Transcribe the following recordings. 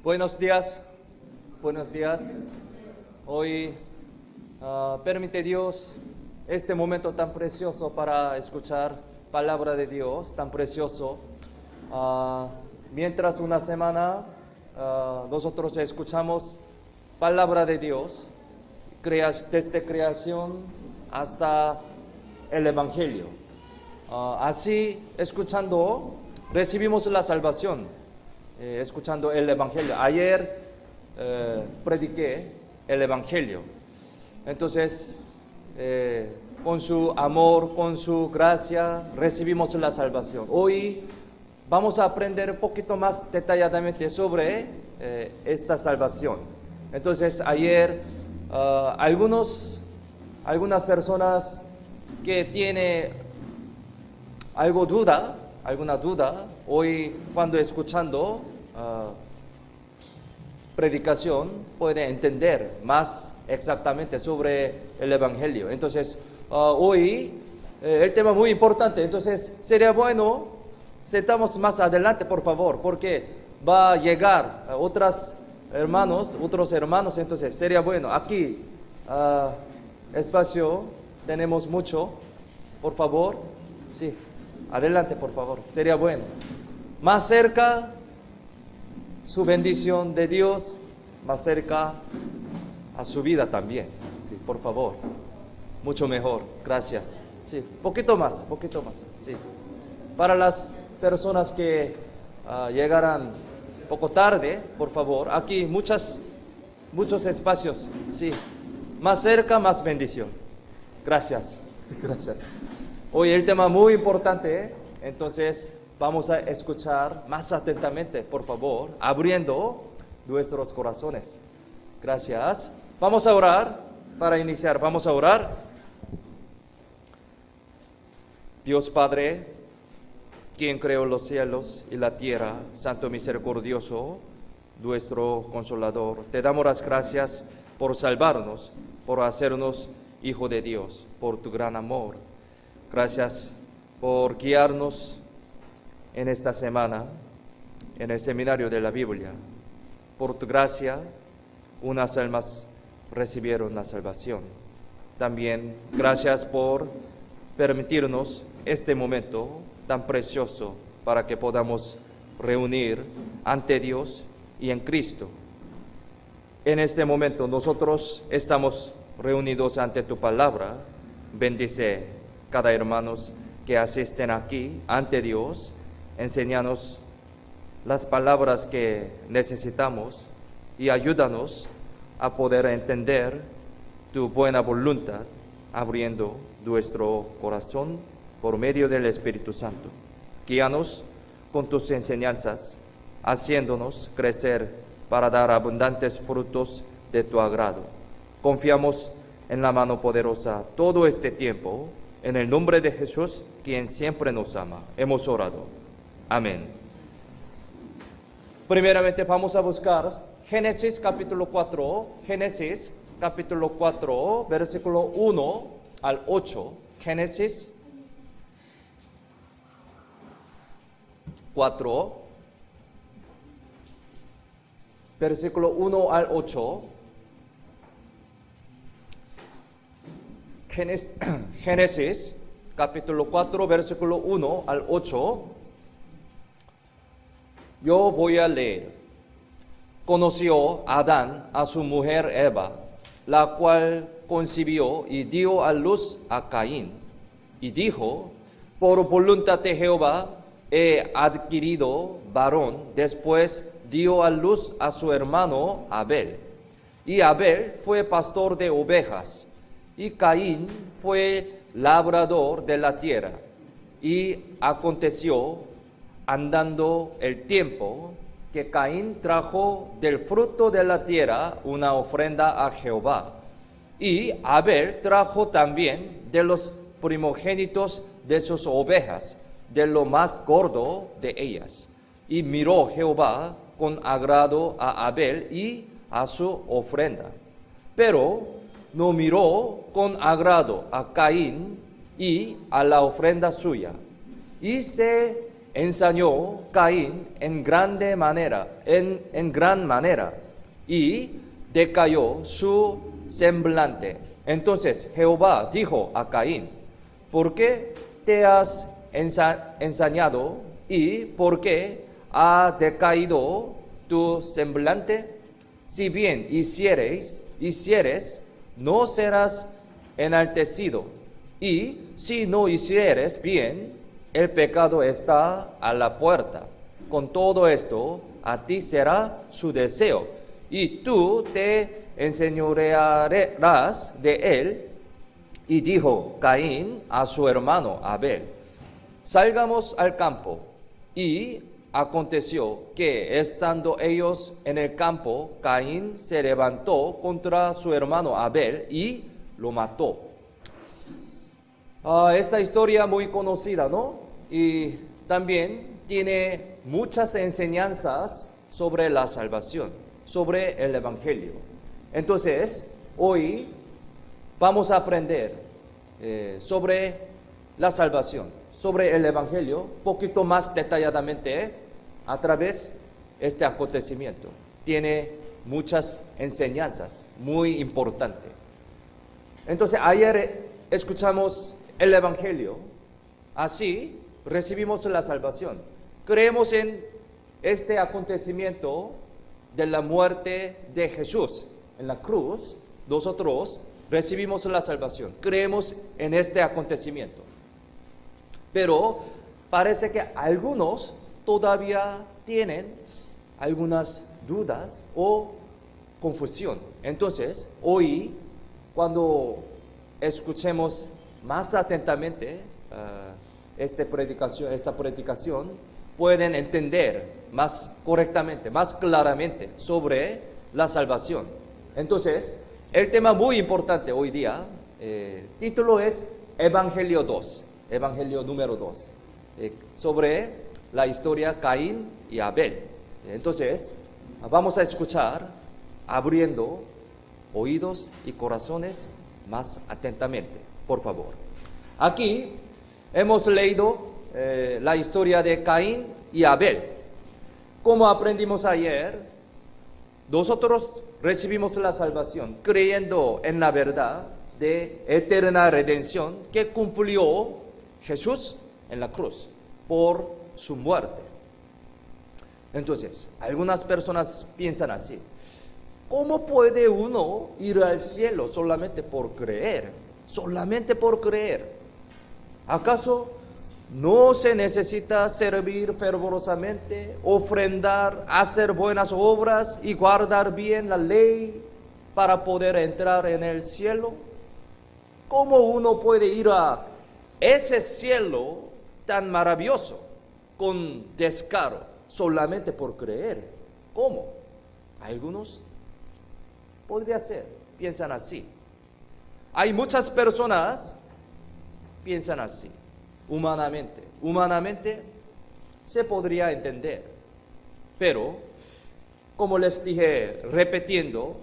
Buenos días, buenos días. Hoy permite Dios este momento tan precioso para escuchar palabra de Dios, tan precioso. Mientras una semana nosotros escuchamos palabra de Dios, desde creación hasta el Evangelio. Así, escuchando, recibimos la salvación. Escuchando el Evangelio. Ayer prediqué el Evangelio. Entonces, con su amor, con su gracia, recibimos la salvación. Hoy vamos a aprender un poquito más detalladamente sobre esta salvación. Entonces, ayer algunas personas que tienen alguna duda, hoy cuando escuchando predicación puede entender más exactamente sobre el Evangelio. Entonces, hoy el tema muy importante, entonces sería bueno, sentamos más adelante por favor, porque va a llegar otros hermanos, entonces sería bueno, aquí espacio, tenemos mucho, por favor, sí. Adelante, por favor. Sería bueno. Más cerca, su bendición de Dios, más cerca a su vida también. Sí, por favor. Mucho mejor. Gracias. Sí, poquito más. Sí. Para las personas que llegarán poco tarde, por favor. Aquí muchos espacios. Sí. Más cerca, más bendición. Gracias. Gracias. Hoy el tema muy importante, entonces vamos a escuchar más atentamente, por favor, abriendo nuestros corazones. Gracias. Vamos a orar para iniciar. Vamos a orar. Dios Padre, quien creó los cielos y la tierra, Santo Misericordioso, nuestro Consolador, te damos las gracias por salvarnos, por hacernos hijo de Dios, por tu gran amor. Gracias por guiarnos en esta semana en el seminario de la Biblia. Por tu gracia, unas almas recibieron la salvación. También gracias por permitirnos este momento tan precioso para que podamos reunir ante Dios y en Cristo. En este momento nosotros estamos reunidos ante tu palabra. Bendice cada hermano que asisten aquí ante Dios, enséñanos las palabras que necesitamos y ayúdanos a poder entender tu buena voluntad, abriendo nuestro corazón por medio del Espíritu Santo. Guíanos con tus enseñanzas, haciéndonos crecer para dar abundantes frutos de tu agrado. Confiamos en la mano poderosa todo este tiempo. En el nombre de Jesús, quien siempre nos ama, hemos orado. Amén. Primeramente vamos a buscar Génesis capítulo 4, versículo 1 al 8. Génesis 4, versículo 1 al 8. Génesis, capítulo 4, versículo 1 al 8. Yo voy a leer. Conoció Adán a su mujer Eva, la cual concibió y dio a luz a Caín. Y dijo, por voluntad de Jehová he adquirido varón. Después dio a luz a su hermano Abel. Y Abel fue pastor de ovejas. Y Caín fue labrador de la tierra. Y aconteció, andando el tiempo, que Caín trajo del fruto de la tierra una ofrenda a Jehová. Y Abel trajo también de los primogénitos de sus ovejas, de lo más gordo de ellas. Y miró Jehová con agrado a Abel y a su ofrenda. Pero no miró con agrado a Caín y a la ofrenda suya. Y se ensañó Caín en gran manera, y decayó su semblante. Entonces Jehová dijo a Caín: ¿por qué te has ensañado y por qué ha decaído tu semblante? Si bien hicieres, no serás enaltecido, y si no hicieres bien, el pecado está a la puerta. Con todo esto, a ti será su deseo, y tú te enseñorearás de él. Y dijo Caín a su hermano Abel: salgamos al campo. Y aconteció que, estando ellos en el campo, Caín se levantó contra su hermano Abel y lo mató. Esta historia muy conocida, ¿no? Y también tiene muchas enseñanzas sobre la salvación, sobre el Evangelio. Entonces, hoy vamos a aprender sobre la salvación, sobre el Evangelio, un poquito más detalladamente a través de este acontecimiento. Tiene muchas enseñanzas muy importantes. Entonces, ayer escuchamos el Evangelio, así recibimos la salvación. Creemos en este acontecimiento de la muerte de Jesús en la cruz. Nosotros recibimos la salvación, creemos en este acontecimiento. Pero parece que algunos todavía tienen algunas dudas o confusión. Entonces, hoy, cuando escuchemos más atentamente esta predicación, pueden entender más correctamente, más claramente sobre la salvación. Entonces, el tema muy importante hoy día, título es Evangelio 2, Evangelio número 2, sobre la historia Caín y Abel. Entonces, vamos a escuchar abriendo oídos y corazones más atentamente, por favor. Aquí hemos leído la historia de Caín y Abel. Como aprendimos ayer, nosotros recibimos la salvación creyendo en la verdad de eterna redención que cumplió Jesús en la cruz por su muerte. Entonces, algunas personas piensan así: ¿cómo puede uno ir al cielo solamente por creer? Solamente por creer. ¿Acaso no se necesita servir fervorosamente, ofrendar, hacer buenas obras y guardar bien la ley para poder entrar en el cielo? ¿Cómo uno puede ir a ese cielo tan maravilloso con descaro solamente por creer? ¿Cómo? Algunos podría ser, piensan así. Hay muchas personas piensan así. Humanamente se podría entender, pero como les dije, repitiendo,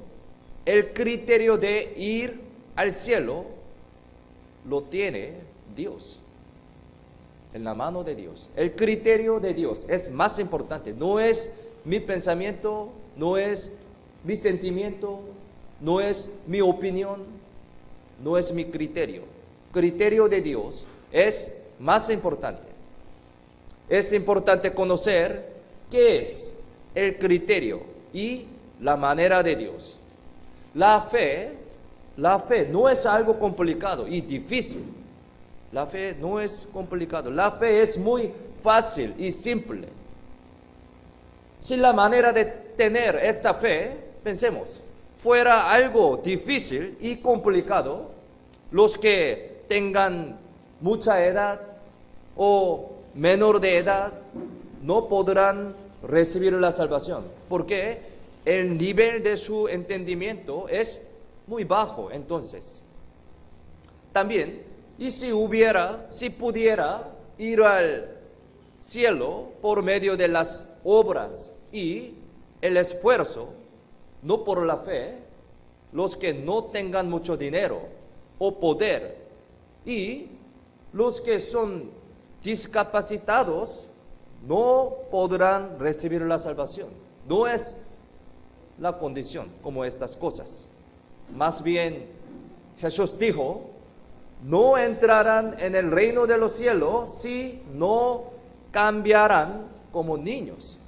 el criterio de ir al cielo lo tiene Dios, en la mano de Dios. El criterio de Dios es más importante. No es mi pensamiento, no es mi sentimiento, no es mi opinión, no es mi criterio. Criterio de Dios es más importante. Es importante conocer qué es el criterio y la manera de Dios. La fe no es algo complicado y difícil. La fe no es complicado. La fe es muy fácil y simple. Si la manera de tener esta fe, pensemos, fuera algo difícil y complicado, los que tengan mucha edad o menor de edad no podrán recibir la salvación, porque el nivel de su entendimiento es muy bajo. Entonces, también, y si pudiera ir al cielo por medio de las obras y el esfuerzo, no por la fe, los que no tengan mucho dinero o poder y los que son discapacitados no podrán recibir la salvación. No es la condición como estas cosas. Más bien, Jesús dijo, no entrarán en el reino de los cielos si no cambiarán como niños.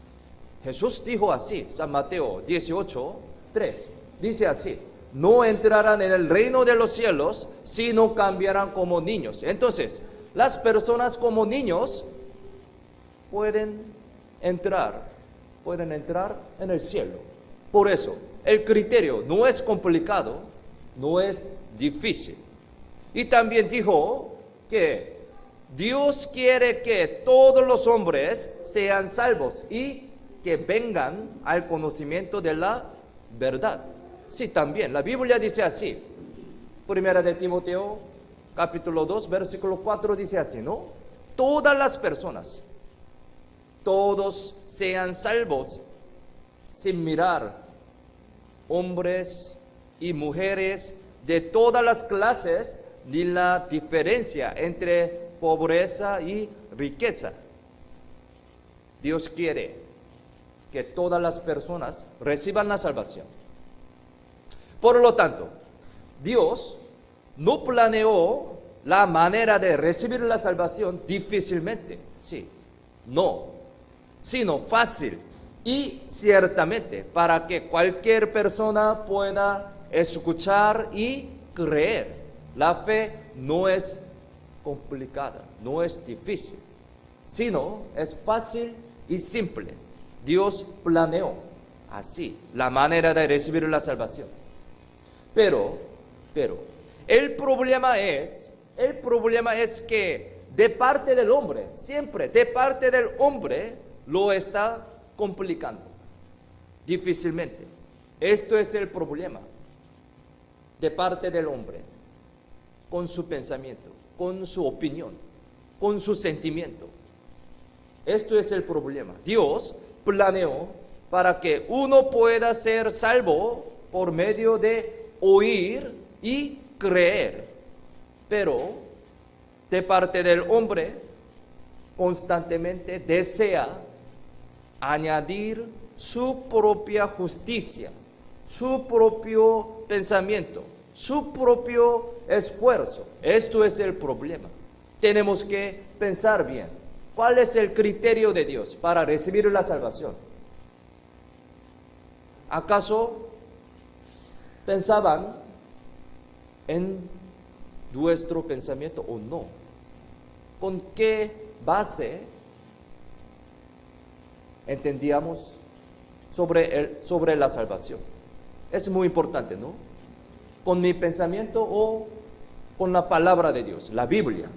Jesús dijo así, San Mateo 18:3. Dice así, no entrarán en el reino de los cielos si no cambiarán como niños. Entonces, las personas como niños pueden entrar en el cielo. Por eso, el criterio no es complicado, no es difícil. Y también dijo que Dios quiere que todos los hombres sean salvos y que vengan al conocimiento de la verdad. Sí, también, la Biblia dice así. Primera de Timoteo, capítulo 2, versículo 4 dice así, ¿no? Todas las personas, todos sean salvos, sin mirar hombres y mujeres de todas las clases, ni la diferencia entre pobreza y riqueza. Dios quiere que todas las personas reciban la salvación. Por lo tanto, Dios no planeó la manera de recibir la salvación difícilmente, sí, no, sino fácil y ciertamente para que cualquier persona pueda escuchar y creer. La fe no es complicada, no es difícil, sino es fácil y simple. Dios planeó así la manera de recibir la salvación. Pero el problema es que de parte del hombre, siempre de parte del hombre, lo está complicando difícilmente. Esto es el problema de parte del hombre, con su pensamiento, con su opinión, con su sentimiento. Esto es el problema. Dios planeó para que uno pueda ser salvo por medio de oír y creer. Pero de parte del hombre constantemente desea añadir su propia justicia, su propio pensamiento, su propio esfuerzo. Esto es el problema. Tenemos que pensar bien. ¿Cuál es el criterio de Dios para recibir la salvación? ¿Acaso pensaban en nuestro pensamiento o no? ¿Con qué base entendíamos sobre la salvación? Es muy importante, ¿no? ¿Con mi pensamiento o con la palabra de Dios, la Biblia?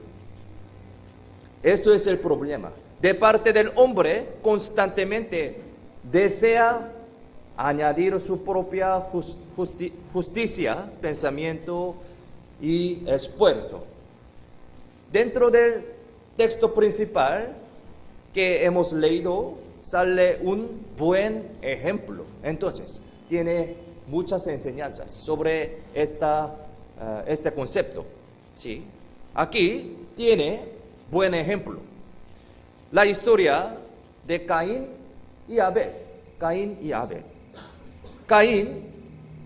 Esto es el problema. De parte del hombre, constantemente desea añadir su propia justicia, pensamiento y esfuerzo. Dentro del texto principal que hemos leído, sale un buen ejemplo. Entonces, tiene muchas enseñanzas sobre este concepto. ¿Sí? Aquí tiene buen ejemplo. La historia de Caín y Abel. Caín y Abel. Caín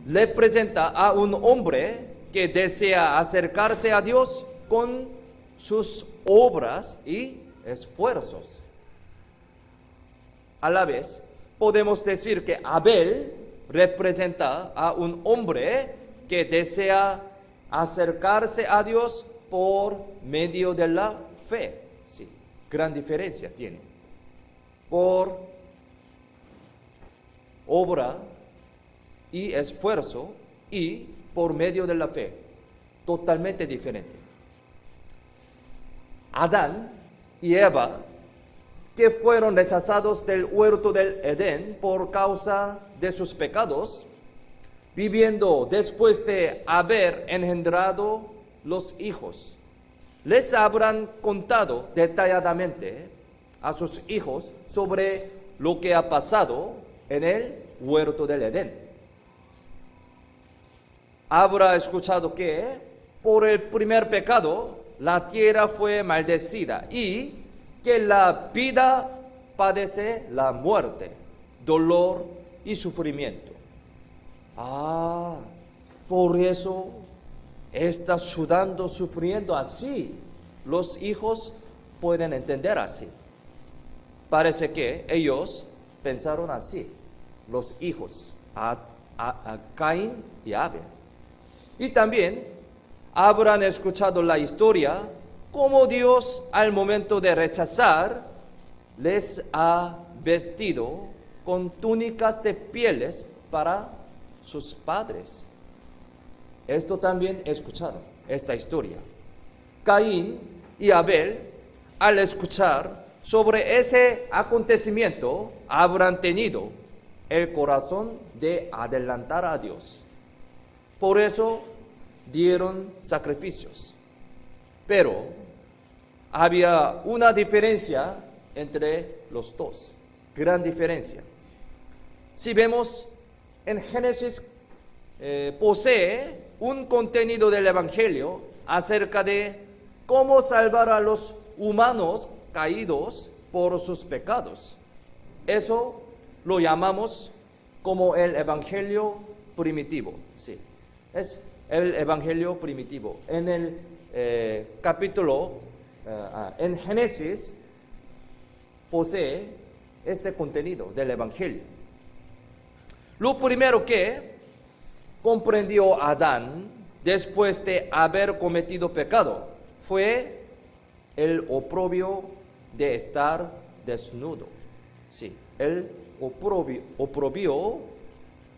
le presenta a un hombre que desea acercarse a Dios con sus obras y esfuerzos. A la vez, podemos decir que Abel representa a un hombre que desea acercarse a Dios por medio de la fe. Sí, gran diferencia tiene. Por obra y esfuerzo y por medio de la fe. Totalmente diferente. Adán y Eva, que fueron rechazados del huerto del Edén por causa de sus pecados, viviendo después de haber engendrado los hijos, les habrán contado detalladamente a sus hijos sobre lo que ha pasado en el huerto del Edén. Habrá escuchado que por el primer pecado la tierra fue maldecida y que la vida padece la muerte, dolor y sufrimiento. Por eso está sudando, sufriendo así. Los hijos pueden entender así. Parece que ellos pensaron así, los hijos, a Caín y Abel. Y también habrán escuchado la historia, cómo Dios al momento de rechazar, les ha vestido con túnicas de pieles para sus padres. Esto también escucharon, esta historia. Caín y Abel, al escuchar sobre ese acontecimiento, habrán tenido el corazón de adelantar a Dios. Por eso dieron sacrificios. Pero había una diferencia entre los dos, gran diferencia. Si vemos en Génesis, posee un contenido del Evangelio acerca de cómo salvar a los humanos caídos por sus pecados. Eso lo llamamos como el Evangelio primitivo. Sí, es el Evangelio primitivo. En el en Génesis, posee este contenido del Evangelio. Lo primero que comprendió Adán después de haber cometido pecado fue el oprobio de estar desnudo. Sí, el oprobio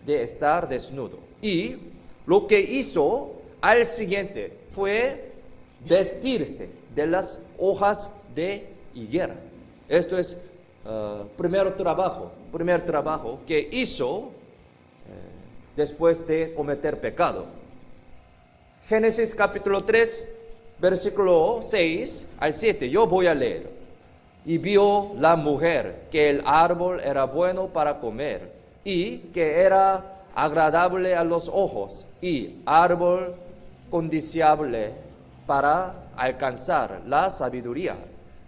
de estar desnudo. Y lo que hizo al siguiente fue vestirse de las hojas de higuera. Esto es primer trabajo que hizo después de cometer pecado. Génesis capítulo 3, versículo 6 al 7, yo voy a leer. Y vio la mujer que el árbol era bueno para comer y que era agradable a los ojos y árbol codiciable para alcanzar la sabiduría.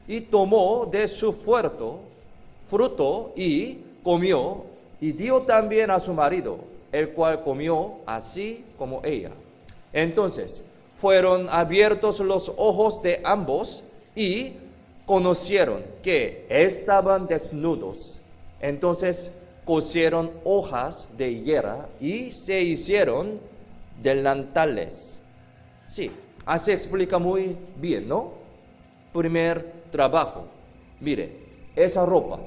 Y tomó de su fruto y comió, y dio también a su marido, el cual comió así como ella. Entonces fueron abiertos los ojos de ambos y conocieron que estaban desnudos. Entonces cosieron hojas de higuera y se hicieron delantales. Sí, así explica muy bien, ¿no? Primer trabajo. Mire, esa ropa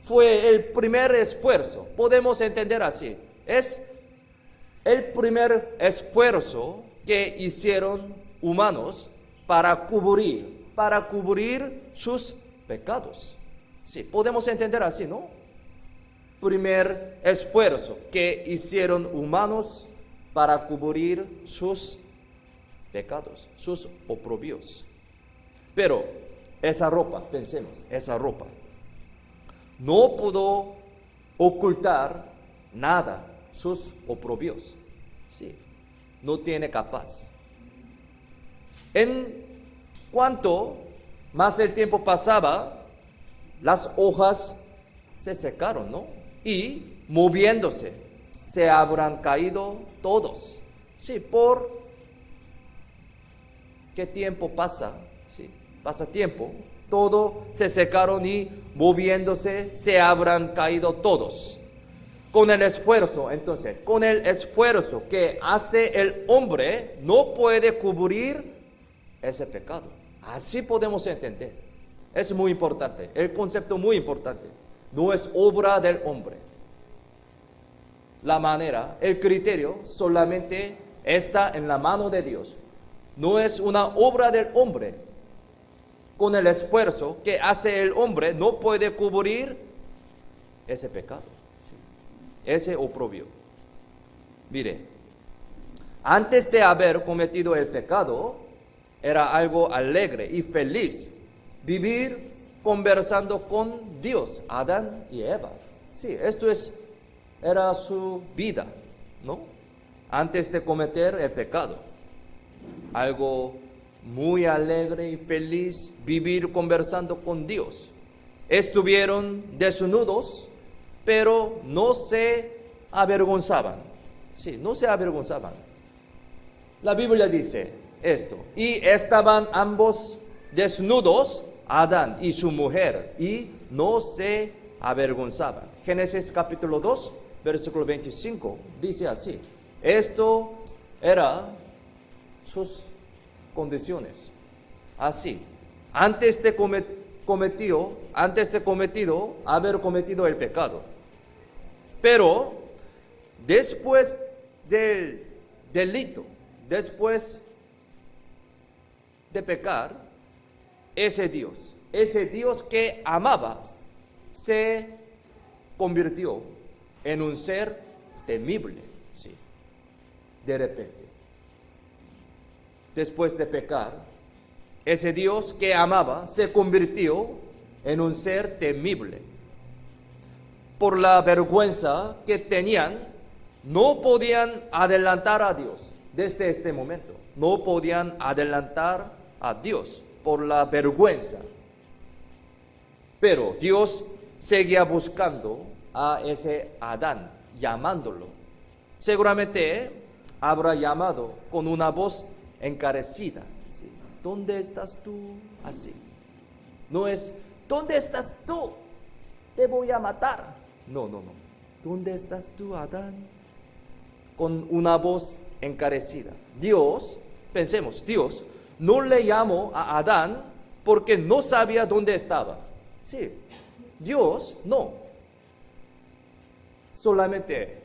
fue el primer esfuerzo. Podemos entender así. Es el primer esfuerzo que hicieron humanos para cubrir sus pecados. Sí, podemos entender así, ¿no? Primer esfuerzo que hicieron humanos para cubrir sus pecados, sus oprobios. Pero esa ropa, pensemos, esa ropa no pudo ocultar nada, sus oprobios. Sí, no tiene capaz. En cuanto más el tiempo pasaba, las hojas se secaron, ¿no? Y moviéndose, se habrán caído todos. Sí, ¿por qué tiempo pasa? Sí, pasa tiempo, todo se secaron y moviéndose, se habrán caído todos. Con el esfuerzo, entonces, con el esfuerzo que hace el hombre, no puede cubrir ese pecado. Así podemos entender. Es muy importante, el concepto muy importante. No es obra del hombre. La manera, el criterio solamente está en la mano de Dios. No es una obra del hombre. Con el esfuerzo que hace el hombre, no puede cubrir ese pecado, sí, ese oprobio. Mire, antes de haber cometido el pecado, era algo alegre y feliz vivir conversando con Dios, Adán y Eva. Sí, era su vida, ¿no? Antes de cometer el pecado. Algo muy alegre y feliz vivir conversando con Dios. Estuvieron desnudos, pero no se avergonzaban. Sí, no se avergonzaban. La Biblia dice esto: y estaban ambos desnudos, Adán y su mujer, y no se avergonzaban. Génesis capítulo 2, versículo 25, dice así. Esto era sus condiciones. Así, antes de haber cometido el pecado. Pero después del delito, después de pecar, ese Dios que amaba, se convirtió en un ser temible, sí, de repente. Después de pecar, ese Dios que amaba se convirtió en un ser temible. Por la vergüenza que tenían, no podían adelantar a Dios desde este momento. No podían adelantar a Dios por la vergüenza. Pero Dios seguía buscando a ese Adán, llamándolo. Seguramente habrá llamado con una voz encarecida. ¿Sí? ¿Dónde estás tú? Así. No es, ¿dónde estás tú? Te voy a matar. No. ¿Dónde estás tú, Adán? Con una voz encarecida. Dios, pensemos, Dios no le llamó a Adán porque no sabía dónde estaba. Sí, Dios no. Solamente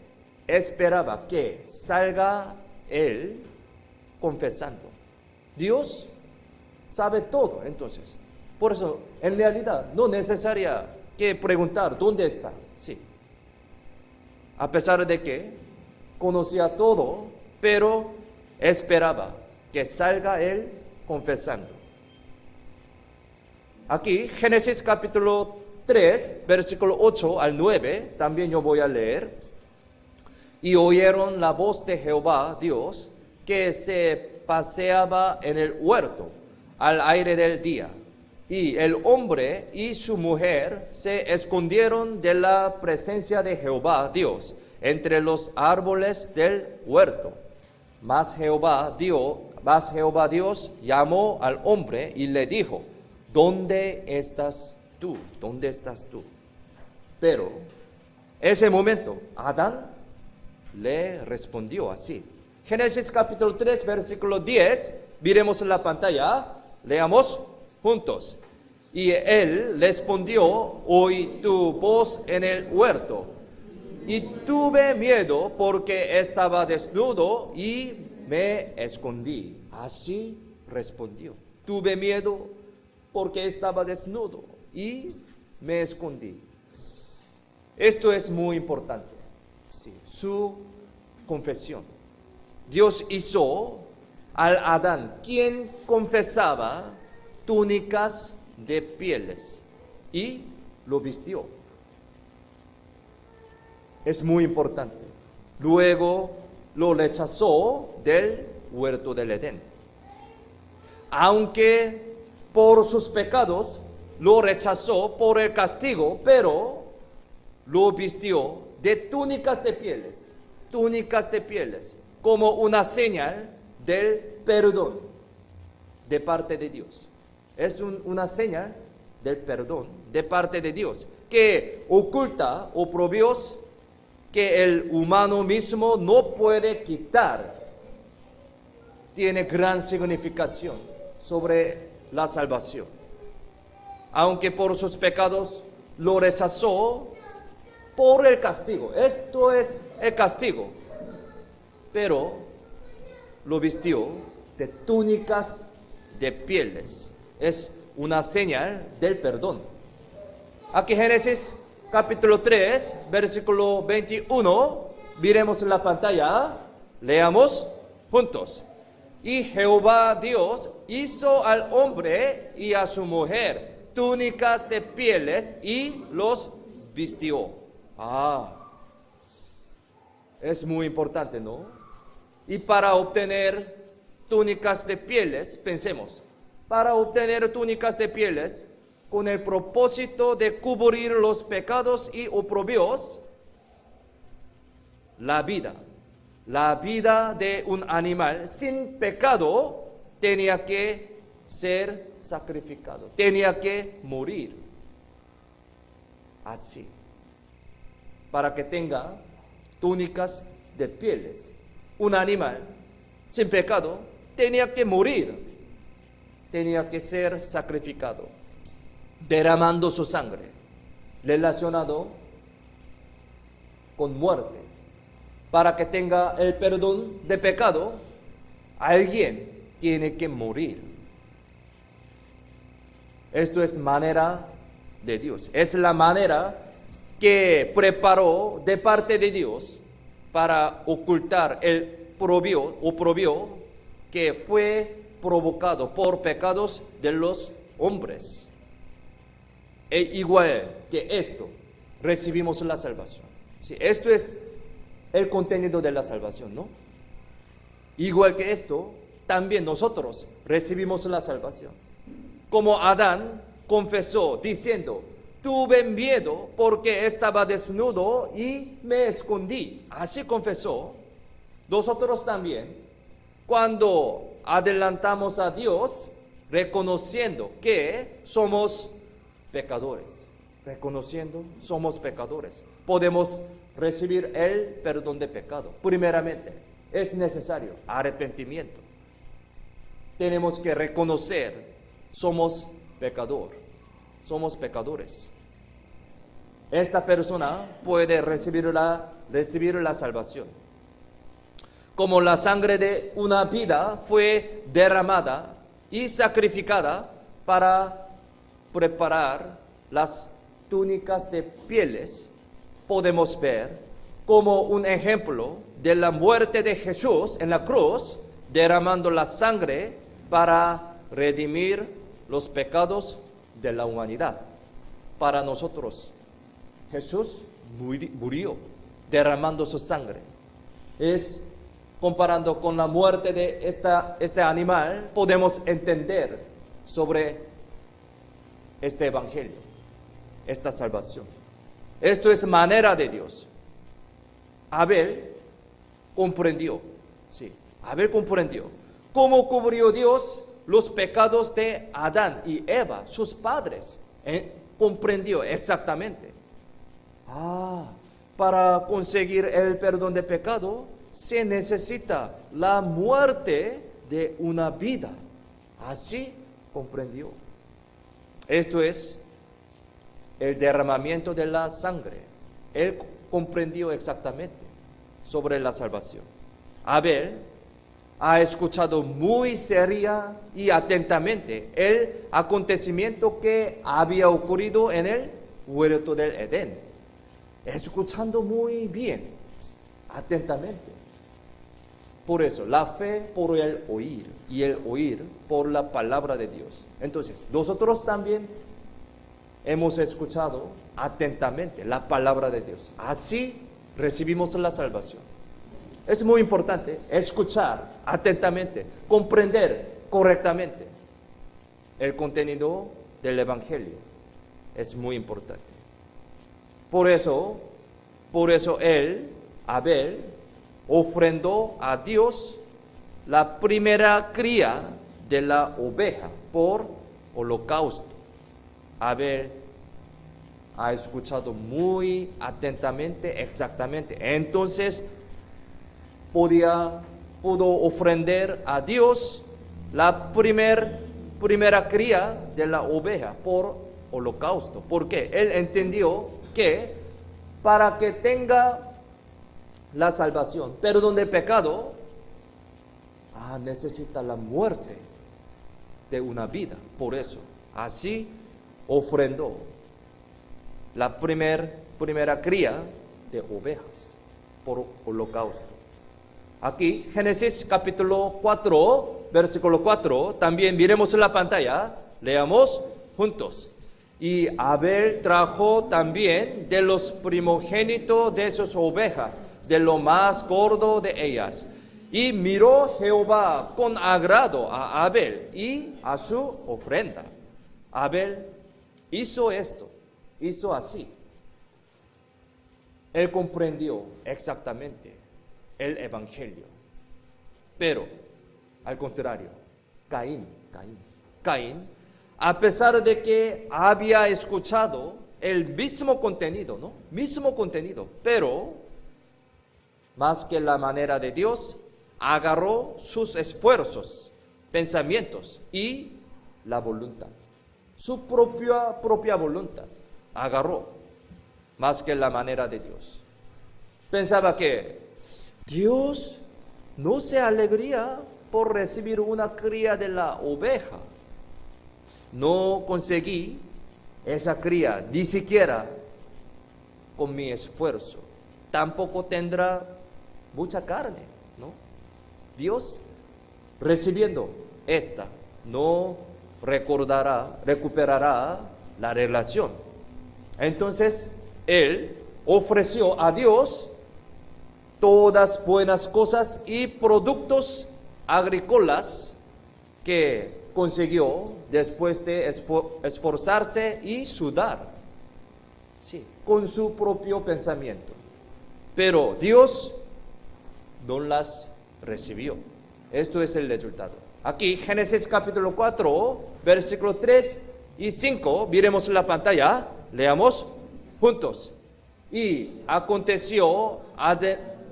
esperaba que salga él confesando. Dios sabe todo, entonces. Por eso, en realidad, no necesaria que preguntar dónde está. Sí. A pesar de que conocía todo, pero esperaba que salga él confesando. Aquí, Génesis capítulo 3, versículo 8 al 9, también yo voy a leer. Y oyeron la voz de Jehová, Dios, que se paseaba en el huerto al aire del día. Y el hombre y su mujer se escondieron de la presencia de Jehová, Dios, entre los árboles del huerto. Mas Jehová Dios llamó al hombre y le dijo: ¿dónde estás tú? ¿Dónde estás tú? Pero ese momento, Adán le respondió así. Génesis capítulo 3, versículo 10, miremos en la pantalla, leamos juntos. Y él respondió: oí tu voz en el huerto, y tuve miedo porque estaba desnudo y me escondí. Así respondió: tuve miedo porque estaba desnudo y me escondí. Esto es muy importante. Sí, su confesión. Dios hizo al Adán, quien confesaba, túnicas de pieles y lo vistió. Es muy importante. Luego lo rechazó del huerto del Edén. Aunque por sus pecados lo rechazó por el castigo, pero lo vistió de túnicas de pieles, como una señal del perdón de parte de Dios. Es una señal del perdón de parte de Dios, que oculta oprobios que el humano mismo no puede quitar. Tiene gran significación sobre la salvación. Aunque por sus pecados lo rechazó por el castigo. Esto es el castigo. Pero lo vistió de túnicas de pieles. Es una señal del perdón. Aquí Génesis capítulo 3, versículo 21. Miremos en la pantalla. Leamos juntos. Y Jehová Dios hizo al hombre y a su mujer túnicas de pieles y los vistió. Es muy importante, ¿no? Y para obtener túnicas de pieles, pensemos, para obtener túnicas de pieles con el propósito de cubrir los pecados y oprobios, la vida de un animal sin pecado tenía que ser sacrificado, tenía que morir. Así, para que tenga túnicas de pieles, un animal sin pecado tenía que morir, tenía que ser sacrificado, derramando su sangre, relacionado con muerte. Para que tenga el perdón de pecado, alguien tiene que morir. Esto es manera de Dios. Es la manera que preparó de parte de Dios para ocultar el oprobio que fue provocado por pecados de los hombres. E igual que esto, recibimos la salvación. Sí, esto es el contenido de la salvación, ¿no? Igual que esto, también nosotros recibimos la salvación. Como Adán confesó diciendo, tuve miedo porque estaba desnudo y me escondí. Así confesó. Nosotros también, cuando adelantamos a Dios, reconociendo que somos pecadores, podemos recibir el perdón de pecado. Primeramente, es necesario arrepentimiento. Tenemos que reconocer, somos pecadores. Esta persona puede recibir la salvación. Como la sangre de una vida fue derramada y sacrificada para preparar las túnicas de pieles, podemos ver como un ejemplo de la muerte de Jesús en la cruz, derramando la sangre para redimir los pecados de la humanidad. Para nosotros, Jesús murió derramando su sangre. Es comparando con la muerte de este animal, podemos entender sobre este evangelio, esta salvación. Esto es manera de Dios. Abel comprendió cómo cubrió Dios los pecados de Adán y Eva, sus padres. Comprendió exactamente. Para conseguir el perdón de pecado se necesita la muerte de una vida. Así comprendió. Esto es el derramamiento de la sangre. Él comprendió exactamente sobre la salvación. Abel ha escuchado muy seria y atentamente el acontecimiento que había ocurrido en el huerto del Edén. Escuchando muy bien, atentamente. Por eso, la fe por el oír y el oír por la palabra de Dios. Entonces, nosotros también hemos escuchado atentamente la palabra de Dios. Así recibimos la salvación. Es muy importante escuchar atentamente, comprender correctamente el contenido del evangelio. Es muy importante. Por eso Abel, ofrendó a Dios la primera cría de la oveja por holocausto. Abel ha escuchado muy atentamente, exactamente. Entonces pudo ofrender a Dios la primera cría de la oveja por holocausto. ¿Por qué? Él entendió que para que tenga la salvación, perdón de pecado, necesita la muerte de una vida. Por eso, así ofrendó la primera cría de ovejas por holocausto. Aquí, Génesis capítulo 4, versículo 4, también miremos en la pantalla, leamos juntos. Y Abel trajo también de los primogénitos de sus ovejas, de lo más gordo de ellas, Y miró Jehová con agrado a Abel y a su ofrenda. Abel hizo esto, hizo así. Él comprendió exactamente el evangelio. Pero, al contrario, Caín, a pesar de que había escuchado el mismo contenido, ¿no? Mismo contenido, pero más que la manera de Dios, agarró sus esfuerzos, pensamientos y la voluntad. Su propia voluntad agarró más que la manera de Dios. Pensaba que Dios no se alegraría por recibir una cría de la oveja. No conseguí esa cría ni siquiera con mi esfuerzo. Tampoco tendrá mucha carne, ¿no? Dios, recibiendo esta, no recuperará la relación. Entonces, él ofreció a Dios todas buenas cosas y productos agrícolas que consiguió después de esforzarse y sudar, sí, con su propio pensamiento. Pero Dios no las recibió. Esto es el resultado. Aquí, Génesis capítulo 4, versículo 3 y 5, miremos la pantalla, leamos juntos. Y aconteció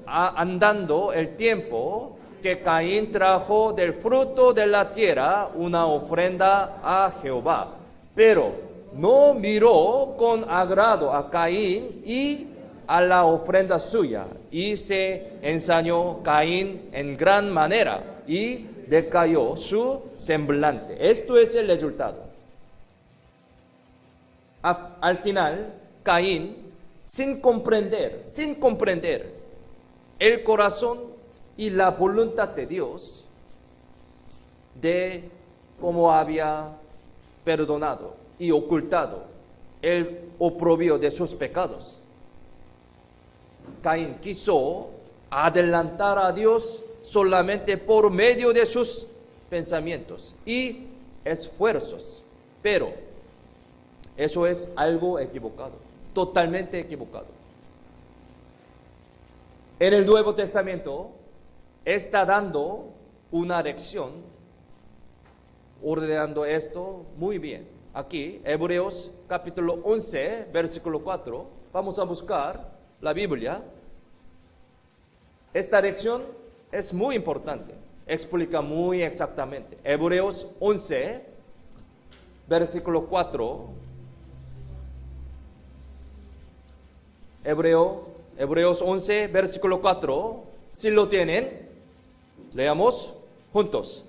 andando el tiempo que Caín trajo del fruto de la tierra una ofrenda a Jehová. Pero no miró con agrado a Caín y a la ofrenda suya, y se ensañó Caín en gran manera, y decayó su semblante. Esto es el resultado. Al final, Caín, sin comprender el corazón y la voluntad de Dios, de cómo había perdonado y ocultado el oprobio de sus pecados, Caín quiso adelantar a Dios solamente por medio de sus pensamientos y esfuerzos. Pero eso es algo equivocado, totalmente equivocado. En el Nuevo Testamento está dando una lección, ordenando esto muy bien. Aquí, Hebreos capítulo 11, versículo 4, vamos a buscar la Biblia. Esta lección es muy importante, explica muy exactamente. Hebreos 11, versículo 4. Hebreos 11, versículo 4. Si lo tienen, leamos juntos.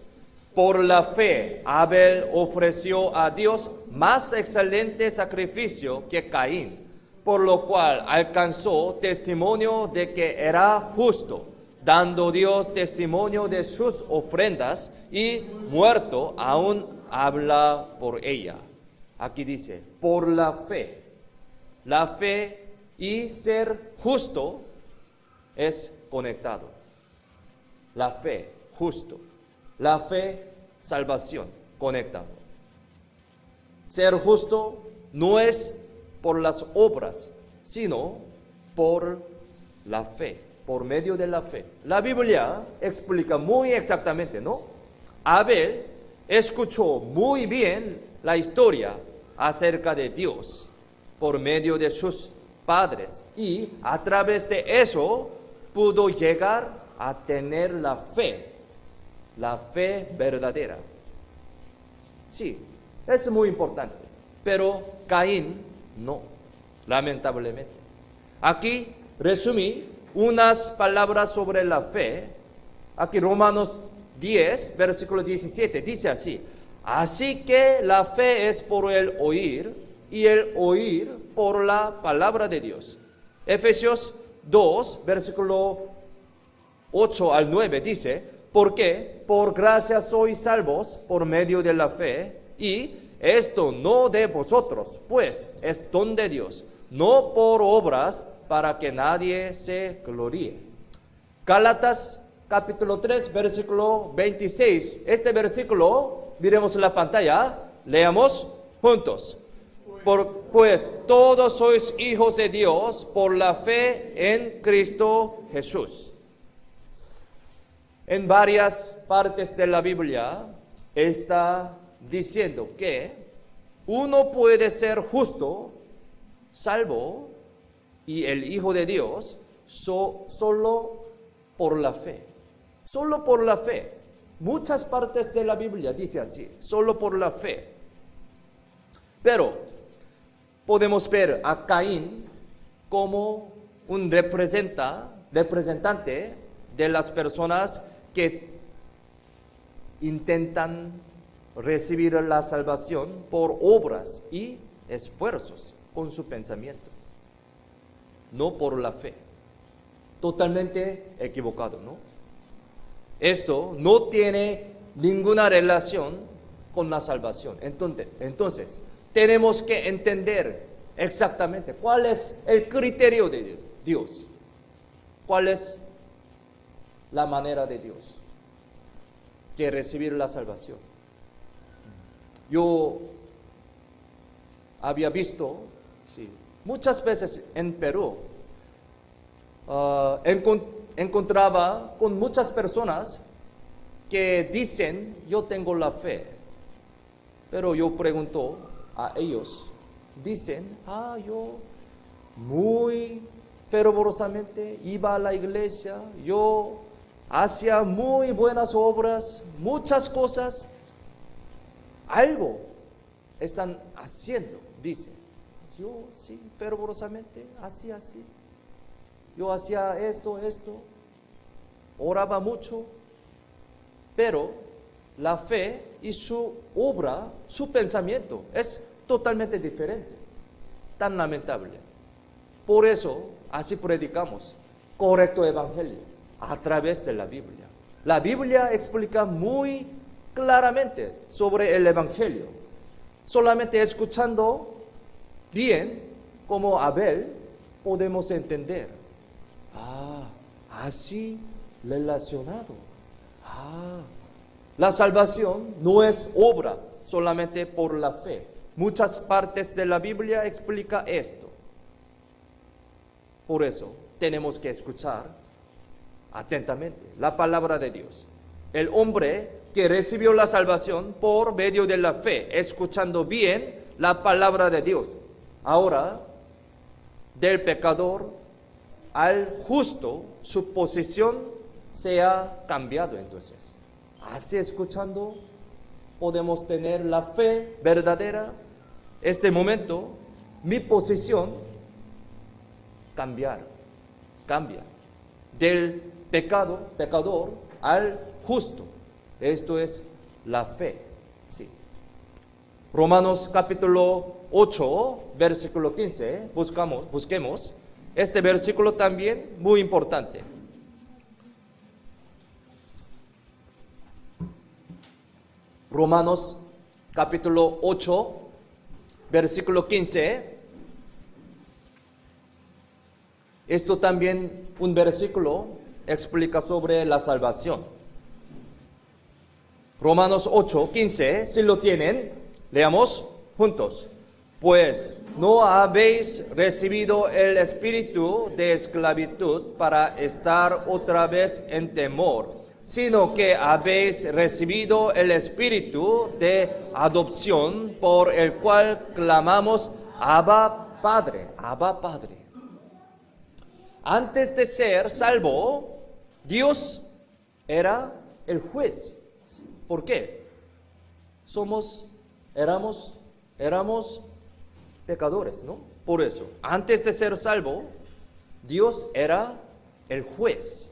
Por la fe, Abel ofreció a Dios más excelente sacrificio que Caín, por lo cual alcanzó testimonio de que era justo, dando Dios testimonio de sus ofrendas, y muerto aún habla por ella. Aquí dice, por la fe. La fe y ser justo es conectado. La fe, justo. La fe, salvación, conectado. Ser justo no es por las obras, sino por la fe, por medio de la fe. La Biblia explica muy exactamente, ¿no? Abel escuchó muy bien la historia acerca de Dios por medio de sus padres, y a través de eso pudo llegar a tener la fe verdadera. Sí, es muy importante, pero Caín no, lamentablemente. Aquí resumí unas palabras sobre la fe. Aquí Romanos 10, versículo 17, dice así: así que la fe es por el oír, y el oír por la palabra de Dios. Efesios 2, versículo 8 al 9 dice: porque por gracia sois salvos por medio de la fe, y esto no de vosotros, pues es don de Dios, no por obras, para que nadie se gloríe. Gálatas capítulo 3, versículo 26. Este versículo, miremos en la pantalla, leamos juntos. Pues todos sois hijos de Dios por la fe en Cristo Jesús. En varias partes de la Biblia está diciendo que uno puede ser justo, salvo, y el Hijo de Dios solo por la fe. Solo por la fe. Muchas partes de la Biblia dice así, solo por la fe. Pero podemos ver a Caín como un representante de las personas que intentan recibir la salvación por obras y esfuerzos con su pensamiento, no por la fe. Totalmente equivocado, ¿no? Esto no tiene ninguna relación con la salvación. Entonces, tenemos que entender exactamente cuál es el criterio de Dios, cuál es la manera de Dios que recibir la salvación. Yo había visto, muchas veces en Perú, encontraba con muchas personas que dicen, yo tengo la fe, pero yo pregunto a ellos, dicen, yo muy fervorosamente iba a la iglesia, yo hacía muy buenas obras, muchas cosas, algo están haciendo, dicen. Yo sí, fervorosamente, hacía así. Yo hacía esto, oraba mucho, pero la fe y su obra, su pensamiento es totalmente diferente. Tan lamentable. Por eso, así predicamos correcto evangelio a través de la Biblia. La Biblia explica muy claramente sobre el evangelio. Solamente escuchando bien como Abel podemos entender. Así relacionado. La salvación no es obra solamente por la fe. Muchas partes de la Biblia explica esto. Por eso tenemos que escuchar atentamente la palabra de Dios. El hombre que recibió la salvación por medio de la fe, escuchando bien la palabra de Dios. Ahora, del pecador al justo, su posición se ha cambiado entonces. Así escuchando, podemos tener la fe verdadera. Este momento, mi posición cambia. Del pecador al justo. Esto es la fe. Sí. Romanos capítulo 8, versículo 15. Busquemos. Este versículo también muy importante. Romanos capítulo 8, versículo 15. Esto también un versículo explica sobre la salvación. Romanos 8, 15, si lo tienen, leamos juntos. Pues no habéis recibido el espíritu de esclavitud para estar otra vez en temor, sino que habéis recibido el espíritu de adopción por el cual clamamos, Abba Padre, Abba Padre. Antes de ser salvo, Dios era el juez. ¿Por qué? Éramos pecadores, ¿no? Por eso, antes de ser salvo, Dios era el juez.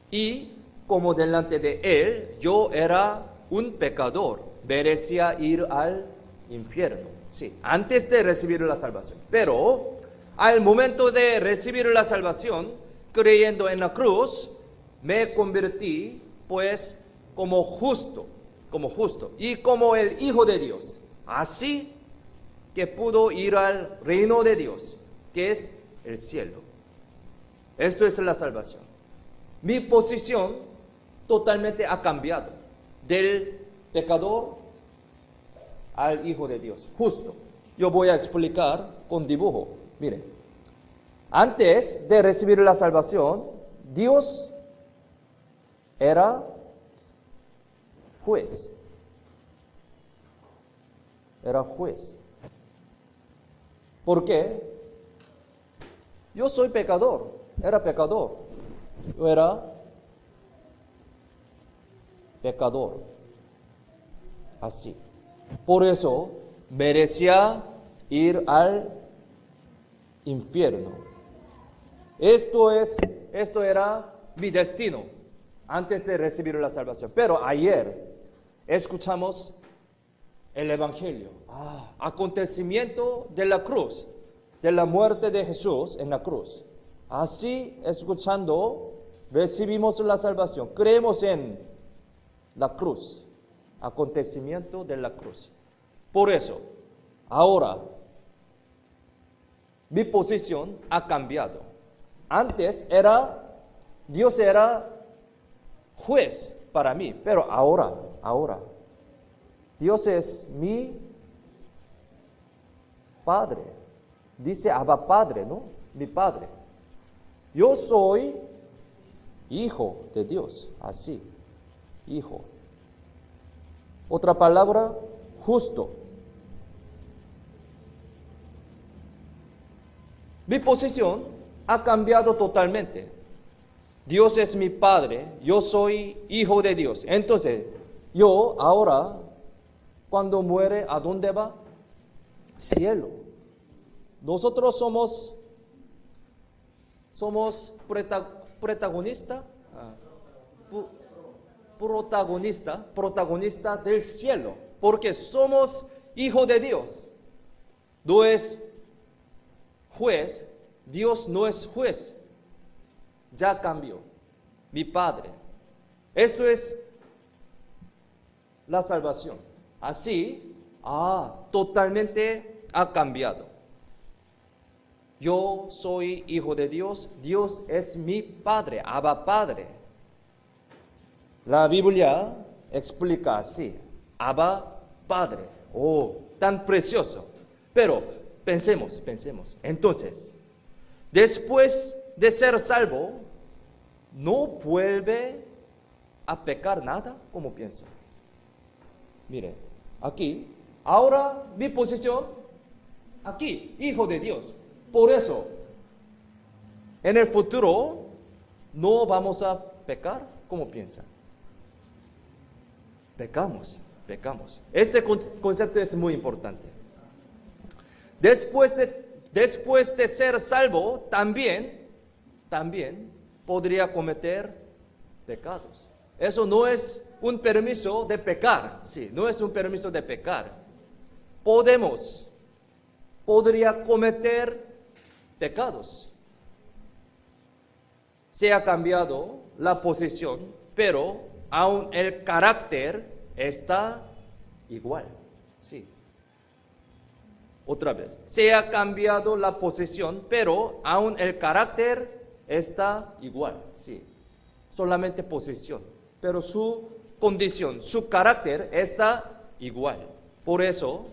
Y como delante de Él, yo era un pecador, merecía ir al infierno. Sí, antes de recibir la salvación. Pero al momento de recibir la salvación, creyendo en la cruz, me convertí pues como justo y como el Hijo de Dios. Así que pudo ir al reino de Dios, que es el cielo. Esto es la salvación. Mi posición totalmente ha cambiado del pecador al Hijo de Dios, justo. Yo voy a explicar con dibujo. Mire, antes de recibir la salvación, Dios era juez. Era juez. ¿Por qué? Yo soy pecador, era pecador. Yo era pecador. Así. Por eso merecía ir al infierno. Esto era mi destino antes de recibir la salvación. Pero ayer escuchamos el Evangelio. Acontecimiento de la cruz, de la muerte de Jesús en la cruz. Así, escuchando, recibimos la salvación. Creemos en la cruz, acontecimiento de la cruz. Por eso, ahora, mi posición ha cambiado. Antes Dios era juez para mí, pero ahora, Dios es mi Padre. Dice Abba Padre, ¿no? Mi Padre. Yo soy hijo de Dios, así, hijo. Otra palabra, justo. Mi posición ha cambiado totalmente. Dios es mi Padre, yo soy hijo de Dios. Entonces, yo ahora, cuando muere, ¿a dónde va? Cielo. Nosotros somos protagonista del cielo, porque somos hijos de Dios. No es juez, Dios no es juez. Ya cambió. Mi Padre. Esto es la salvación. Así, totalmente ha cambiado. Yo soy hijo de Dios, Dios es mi Padre, Abba Padre. La Biblia explica así, Abba Padre. Tan precioso. Pero pensemos. Entonces, después de ser salvo, ¿no vuelve a pecar nada? ¿Cómo piensa? Mire, aquí, ahora mi posición, aquí, hijo de Dios. Por eso, en el futuro, ¿no vamos a pecar? ¿Cómo piensa? Pecamos. Este concepto es muy importante. Después de ser salvo, también podría cometer pecados. Eso no es un permiso de pecar. Sí, no es un permiso de pecar. Podría cometer pecados. Se ha cambiado la posición, pero aún el carácter está igual. Sí. Otra vez. Se ha cambiado la posición, pero aún el carácter está igual. Sí. Solamente posición. Pero su condición, su carácter está igual. Por eso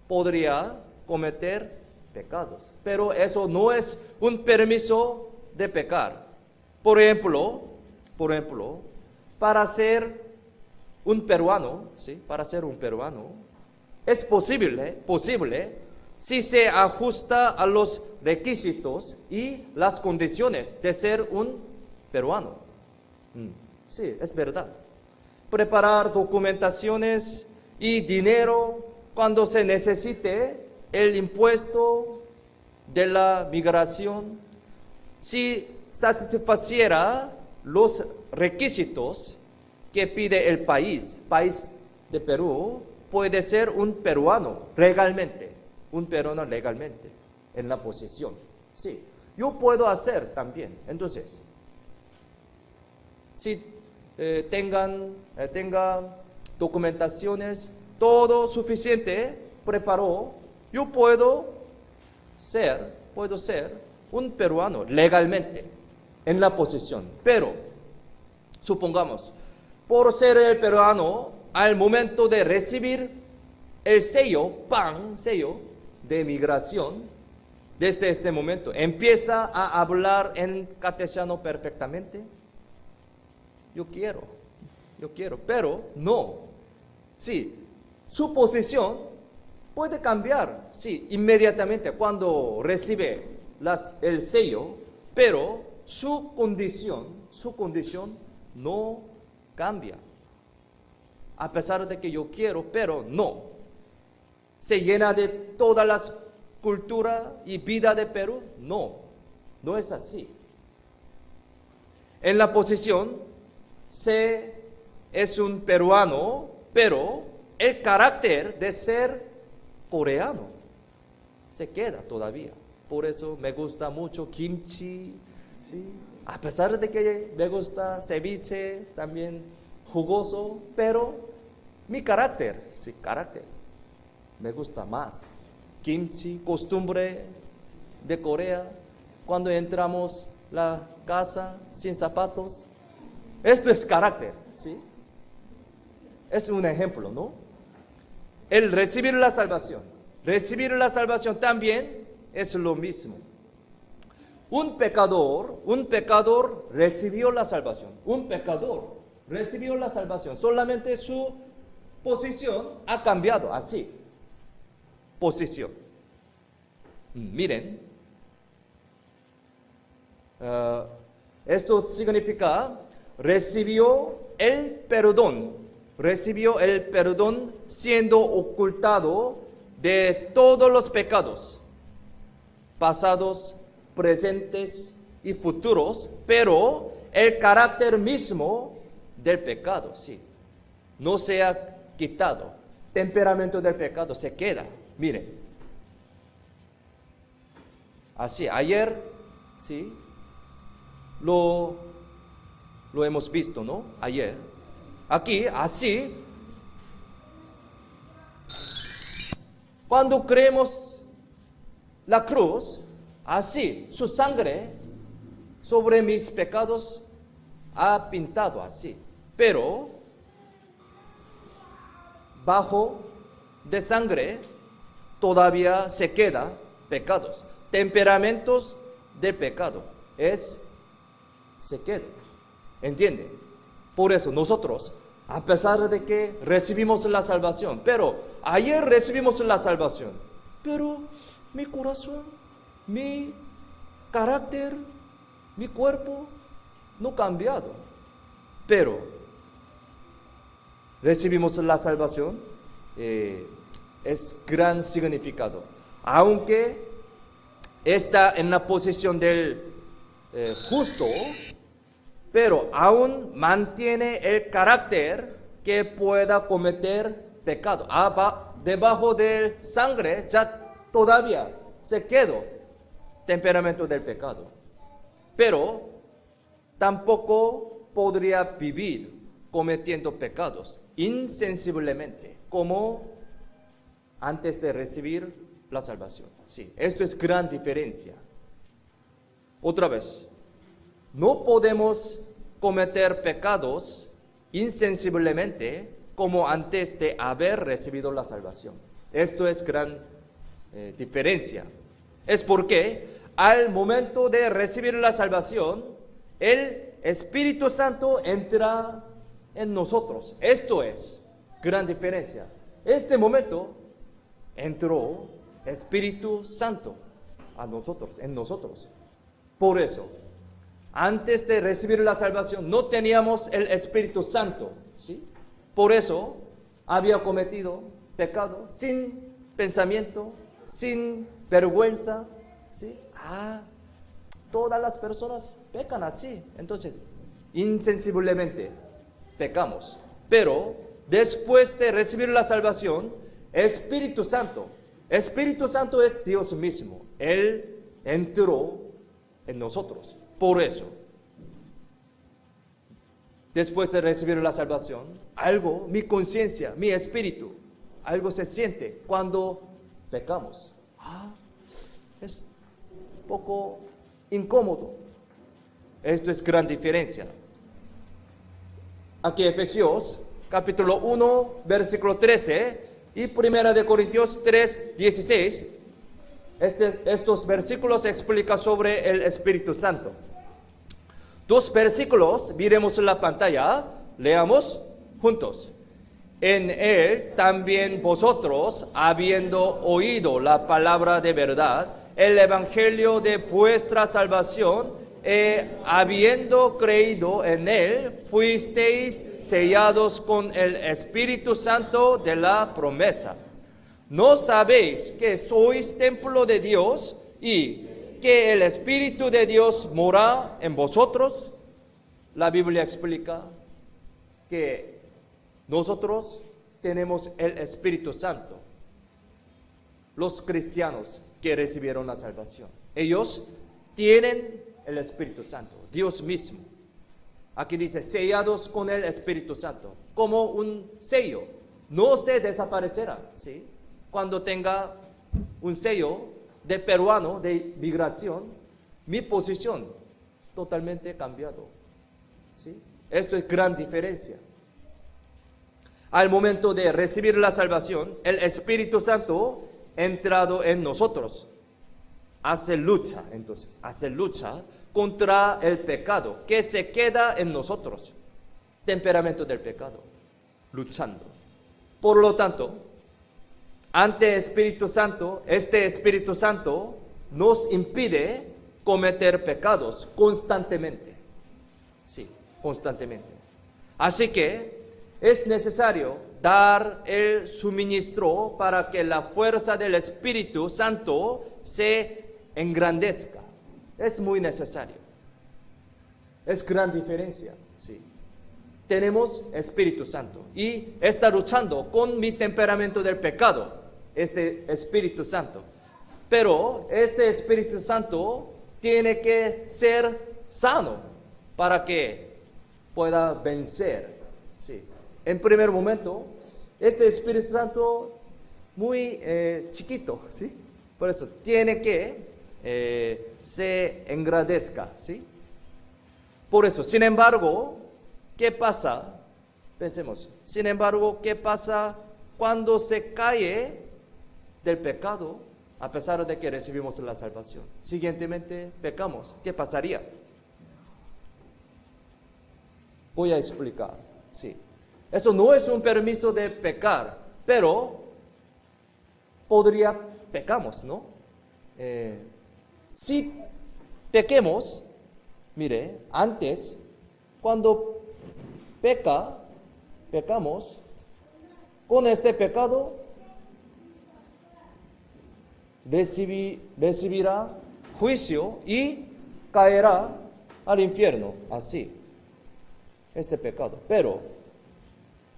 podría cometer pecados. Pero eso no es un permiso de pecar. Por ejemplo, para ser un peruano, ¿sí? Para ser un peruano, es posible, si se ajusta a los requisitos y las condiciones de ser un peruano. Sí, es verdad. Preparar documentaciones y dinero cuando se necesite, el impuesto de la migración, si satisfaciera los requisitos que pide el país de Perú, puede ser un peruano legalmente, en la posición. Sí, yo puedo hacer también. Entonces, si tenga documentaciones, todo suficiente, preparó, yo puedo ser un peruano legalmente en la posición. Pero, supongamos, por ser el peruano, al momento de recibir el sello, sello de migración, desde este momento, empieza a hablar en castellano perfectamente. Yo quiero, pero no. Sí, su posición puede cambiar, sí, inmediatamente cuando recibe el sello, pero su condición no cambia. A pesar de que yo quiero, pero no. ¿Se llena de todas las culturas y vida de Perú? No, no es así. En la posición, es un peruano, pero el carácter de ser coreano se queda todavía. Por eso me gusta mucho kimchi, ¿sí? A pesar de que me gusta ceviche, también jugoso, pero mi carácter, me gusta más. Kimchi, costumbre de Corea, cuando entramos a la casa sin zapatos, esto es carácter, ¿sí? Es un ejemplo, ¿no? El recibir la salvación también es lo mismo. Un pecador recibió la salvación. Solamente su posición ha cambiado, así. Posición. Miren, esto significa recibió el perdón siendo ocultado de todos los pecados, pasados, presentes y futuros, pero el carácter mismo del pecado, sí, no se ha quitado. Temperamento del pecado se queda. Miren, así, ayer, sí, lo hemos visto, ¿no? Ayer, aquí, así, cuando creemos la cruz, así, su sangre sobre mis pecados ha pintado así, pero bajo de sangre todavía se queda pecados, temperamentos del pecado, se queda, ¿entiende? Por eso nosotros, a pesar de que recibimos la salvación, pero ayer recibimos la salvación, pero mi corazón, mi carácter, mi cuerpo no ha cambiado, pero recibimos la salvación, es gran significado, aunque está en la posición del justo, pero aún mantiene el carácter que pueda cometer pecado. Debajo de sangre ya todavía se quedó temperamento del pecado, pero tampoco podría vivir cometiendo pecados insensiblemente como antes de recibir la salvación. Sí, esto es gran diferencia. Otra vez, no podemos cometer pecados insensiblemente como antes de haber recibido la salvación. Esto es gran diferencia. Es porque al momento de recibir la salvación, el Espíritu Santo entra en nosotros. Esto es gran diferencia. Este momento entró Espíritu Santo a nosotros, en nosotros. Por eso, antes de recibir la salvación, no teníamos el Espíritu Santo, ¿sí? Por eso, había cometido pecado sin pensamiento, sin vergüenza, ¿sí? Todas las personas pecan así. Entonces, insensiblemente pecamos. Pero, después de recibir la salvación, Espíritu Santo es Dios mismo. Él entró en nosotros. Por eso, después de recibir la salvación, mi conciencia, mi espíritu, algo se siente cuando pecamos. Es un poco incómodo. Esto es gran diferencia. aquí Efesios capítulo 1, versículo 13 y Primera de Corintios 3, 16. Estos versículos explican sobre el Espíritu Santo. Dos versículos, miremos en la pantalla, leamos juntos. En él también vosotros, habiendo oído la palabra de verdad, el evangelio de vuestra salvación, habiendo creído en él, fuisteis sellados con el Espíritu Santo de la promesa. ¿No sabéis que sois templo de Dios y que el Espíritu de Dios mora en vosotros? La Biblia explica que nosotros tenemos el Espíritu Santo. Los cristianos que recibieron la salvación, ellos tienen el Espíritu Santo, Dios mismo. Aquí dice, sellados con el Espíritu Santo, como un sello. No se desaparecerá, ¿sí? Cuando tenga un sello de peruano, de migración, mi posición totalmente cambiado, ¿sí? Esto es gran diferencia. Al momento de recibir la salvación, el Espíritu Santo entrado en nosotros. Hace lucha contra el pecado que se queda en nosotros. Temperamento del pecado, luchando. Por lo tanto, ante Espíritu Santo, este Espíritu Santo nos impide cometer pecados constantemente. Sí, constantemente. Así que es necesario dar el suministro para que la fuerza del Espíritu Santo se engrandezca. Es muy necesario. Es gran diferencia, sí. Tenemos Espíritu Santo y está luchando con mi temperamento del pecado, este Espíritu Santo. Pero este Espíritu Santo tiene que ser sano para que pueda vencer, sí. En primer momento, este Espíritu Santo muy chiquito, ¿sí? Por eso tiene que se engrandezca, ¿sí? Por eso, sin embargo, ¿qué pasa? Pensemos, sin embargo, ¿qué pasa cuando se cae del pecado a pesar de que recibimos la salvación? Siguientemente, pecamos. ¿Qué pasaría? Voy a explicar, sí. Eso no es un permiso de pecar, pero pecamos, ¿no? Si pequemos, mire, antes, cuando pecamos, con este pecado, recibirá juicio y caerá al infierno, así, este pecado. Pero,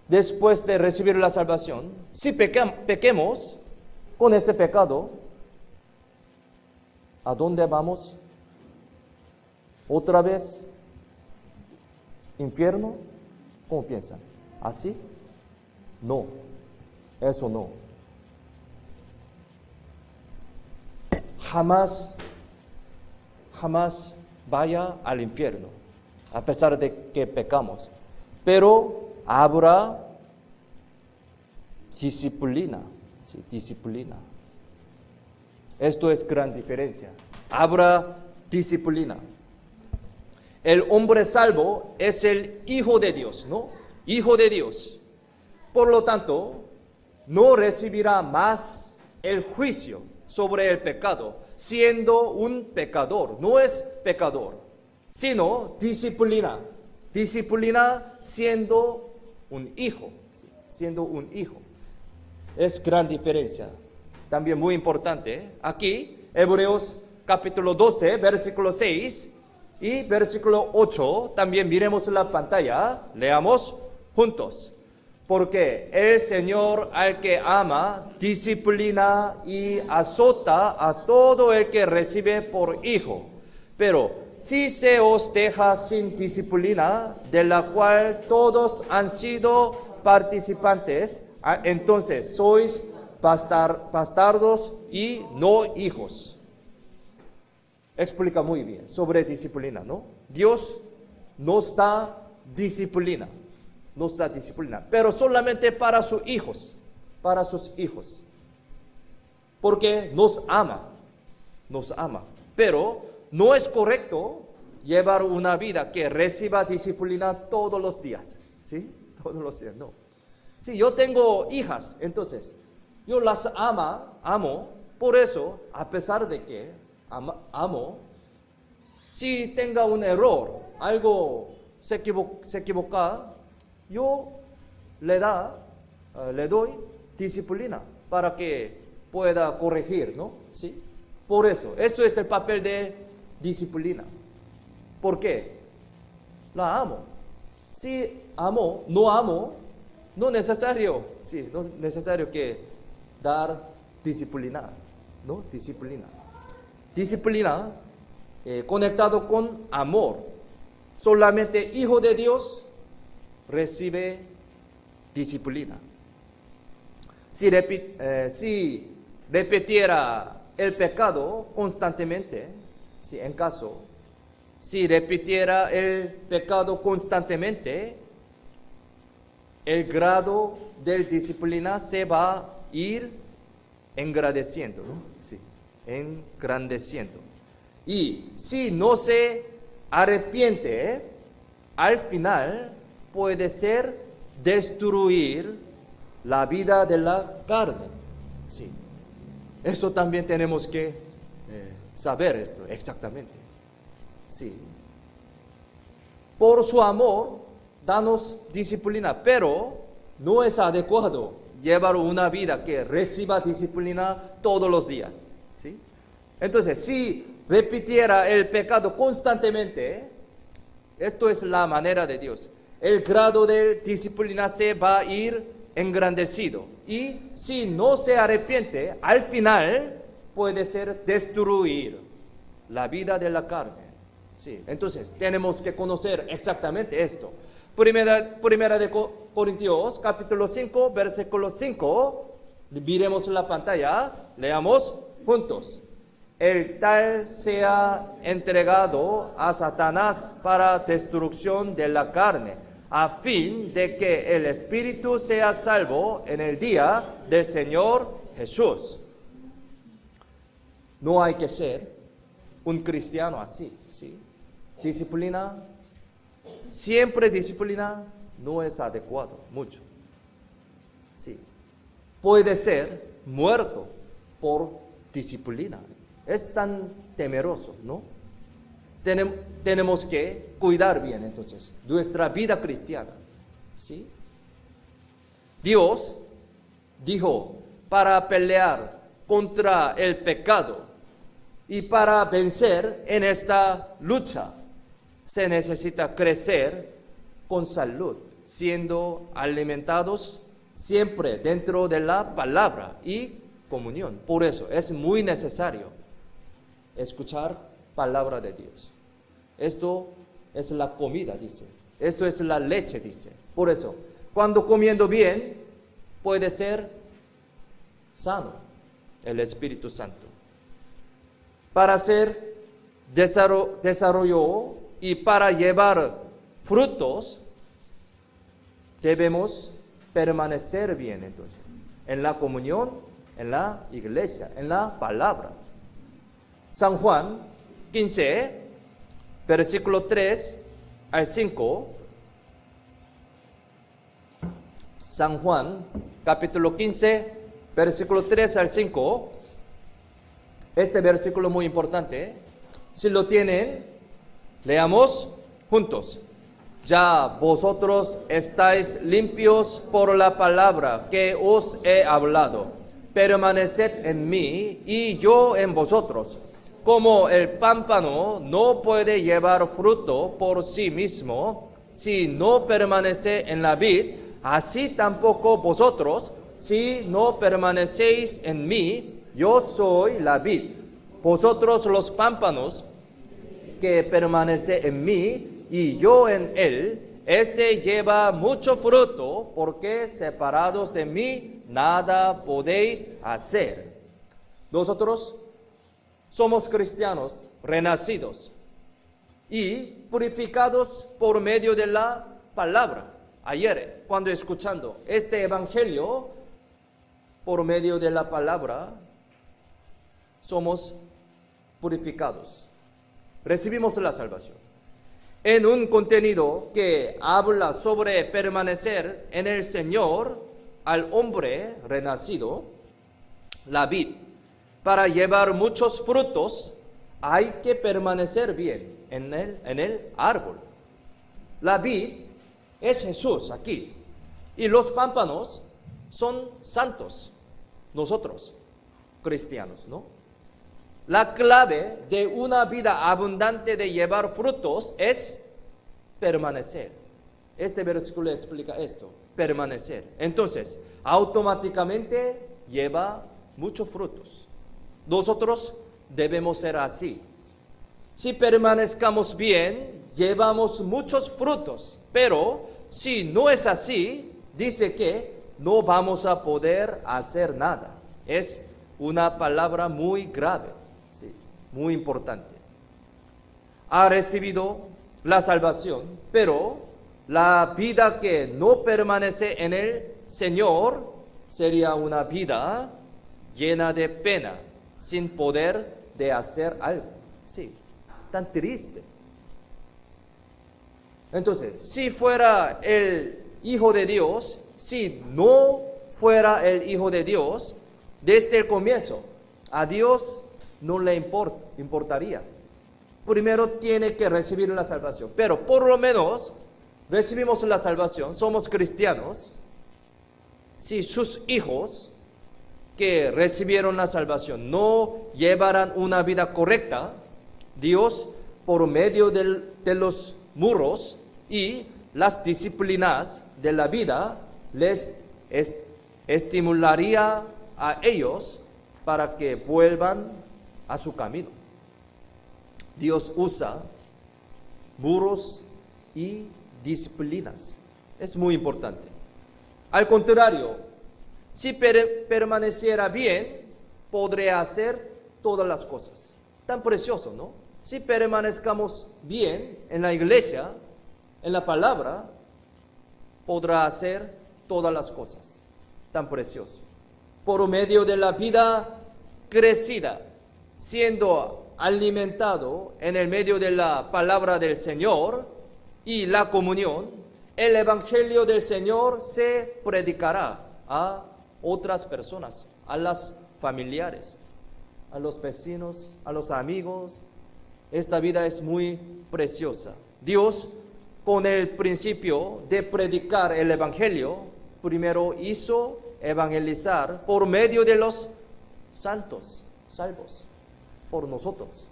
después de recibir la salvación, si pequemos con este pecado, ¿a dónde vamos? ¿Otra vez? ¿Infierno? ¿Cómo piensan? ¿Así? No, eso no. Jamás vaya al infierno, a pesar de que pecamos. Pero habrá disciplina, sí, disciplina. Esto es gran diferencia. Habrá disciplina. El hombre salvo es el Hijo de Dios, ¿no? Hijo de Dios. Por lo tanto, no recibirá más el juicio sobre el pecado, siendo un pecador. No es pecador, sino disciplina. Disciplina siendo un hijo, ¿sí? Siendo un hijo. Es gran diferencia. También muy importante, aquí, Hebreos capítulo 12, versículo 6 y versículo 8, también miremos en la pantalla, leamos juntos. Porque el Señor al que ama, disciplina y azota a todo el que recibe por hijo. Pero si se os deja sin disciplina, de la cual todos han sido participantes, entonces sois bastardos y no hijos. Explica muy bien sobre disciplina, ¿no? Dios nos da disciplina. nos da disciplina, pero solamente para sus hijos, porque nos ama, pero no es correcto llevar una vida que reciba disciplina todos los días, ¿sí? Todos los días, no. Si yo tengo hijas, entonces, yo las amo, por eso, a pesar de que amo, si tenga un error, algo se equivoca, yo le doy disciplina para que pueda corregir, ¿no? ¿Sí? Por eso, esto es el papel de disciplina. ¿Por qué? La amo. Si no es necesario que dar disciplina, ¿no? Disciplina conectado con amor. Solamente hijo de Dios recibe disciplina. Si repitiera el pecado constantemente, si repitiera el pecado constantemente, el grado de disciplina se va a ir engrandeciendo, ¿no? Sí, engrandeciendo. Y si no se arrepiente, al final puede ser destruir la vida de la carne. Sí. Eso también tenemos que saber esto exactamente. Sí. Por su amor, danos disciplina, pero no es adecuado llevar una vida que reciba disciplina todos los días. ¿Sí? Entonces, si repitiera el pecado constantemente, esto es la manera de Dios. El grado de disciplina se va a ir engrandecido. Y si no se arrepiente, al final puede ser destruir la vida de la carne. Sí, entonces tenemos que conocer exactamente esto. Primera de Corintios, capítulo 5, versículo 5. Miremos la pantalla, leamos juntos. El tal sea entregado a Satanás para destrucción de la carne, a fin de que el espíritu sea salvo en el día del Señor Jesús. No hay que ser un cristiano así, ¿sí? Siempre disciplina no es adecuado, mucho. Sí. Puede ser muerto por disciplina. Es tan temeroso, ¿no? Tenemos que cuidar bien, entonces, nuestra vida cristiana. ¿Sí? Dios dijo, para pelear contra el pecado y para vencer en esta lucha, se necesita crecer con salud, siendo alimentados siempre dentro de la palabra y comunión. Por eso es muy necesario escuchar palabra de Dios. Esto es la comida, dice. Esto es la leche, dice. Por eso, cuando comiendo bien, puede ser sano el Espíritu Santo. Para hacer desarrollo y para llevar frutos, debemos permanecer bien, entonces, en la comunión, en la iglesia, en la palabra. San Juan 15, versículo 3 al 5. San Juan, capítulo 15, versículo 3 al 5. Este versículo muy importante. Si lo tienen, leamos juntos. Ya vosotros estáis limpios por la palabra que os he hablado. Permaneced en mí y yo en vosotros. Como el pámpano no puede llevar fruto por sí mismo si no permanece en la vid, así tampoco vosotros, si no permanecéis en mí. Yo soy la vid, vosotros los pámpanos, que permanece en mí y yo en él. Este lleva mucho fruto, porque separados de mí nada podéis hacer. Nosotros somos cristianos renacidos y purificados por medio de la palabra. ayer, cuando escuchando este evangelio, por medio de la palabra, somos purificados. Recibimos la salvación. En un contenido que habla sobre permanecer en el Señor, al hombre renacido, la vid, para llevar muchos frutos, hay que permanecer bien en el árbol. La vid es Jesús aquí, y los pámpanos son santos, nosotros, cristianos, ¿no? La clave de una vida abundante de llevar frutos es permanecer. Este versículo explica esto, permanecer. Entonces, automáticamente lleva muchos frutos. Nosotros debemos ser así. Si permanezcamos bien, llevamos muchos frutos. Pero si no es así, dice que no vamos a poder hacer nada. Es una palabra muy grave, sí, muy importante. Ha recibido la salvación, pero la vida que no permanece en el Señor sería una vida llena de pena, sin poder de hacer algo. Sí, tan triste. Entonces, si fuera el Hijo de Dios, si no fuera el Hijo de Dios, desde el comienzo, a Dios no le importaría. Primero tiene que recibir la salvación, pero por lo menos recibimos la salvación, somos cristianos. Si sus hijos que recibieron la salvación no llevarán una vida correcta, Dios, por medio de los muros y las disciplinas de la vida, les estimularía a ellos para que vuelvan a su camino. Dios usa muros y disciplinas. Es muy importante. Al contrario, si permaneciera bien, podría hacer todas las cosas. Tan precioso, ¿no? Si permanezcamos bien en la iglesia, en la palabra, podrá hacer todas las cosas. Tan precioso. Por medio de la vida crecida, siendo alimentado en el medio de la palabra del Señor y la comunión, el evangelio del Señor se predicará a otras personas, a las familiares, a los vecinos, a los amigos. Esta vida es muy preciosa. Dios, con el principio de predicar el evangelio, primero hizo evangelizar por medio de los santos, salvos, por nosotros.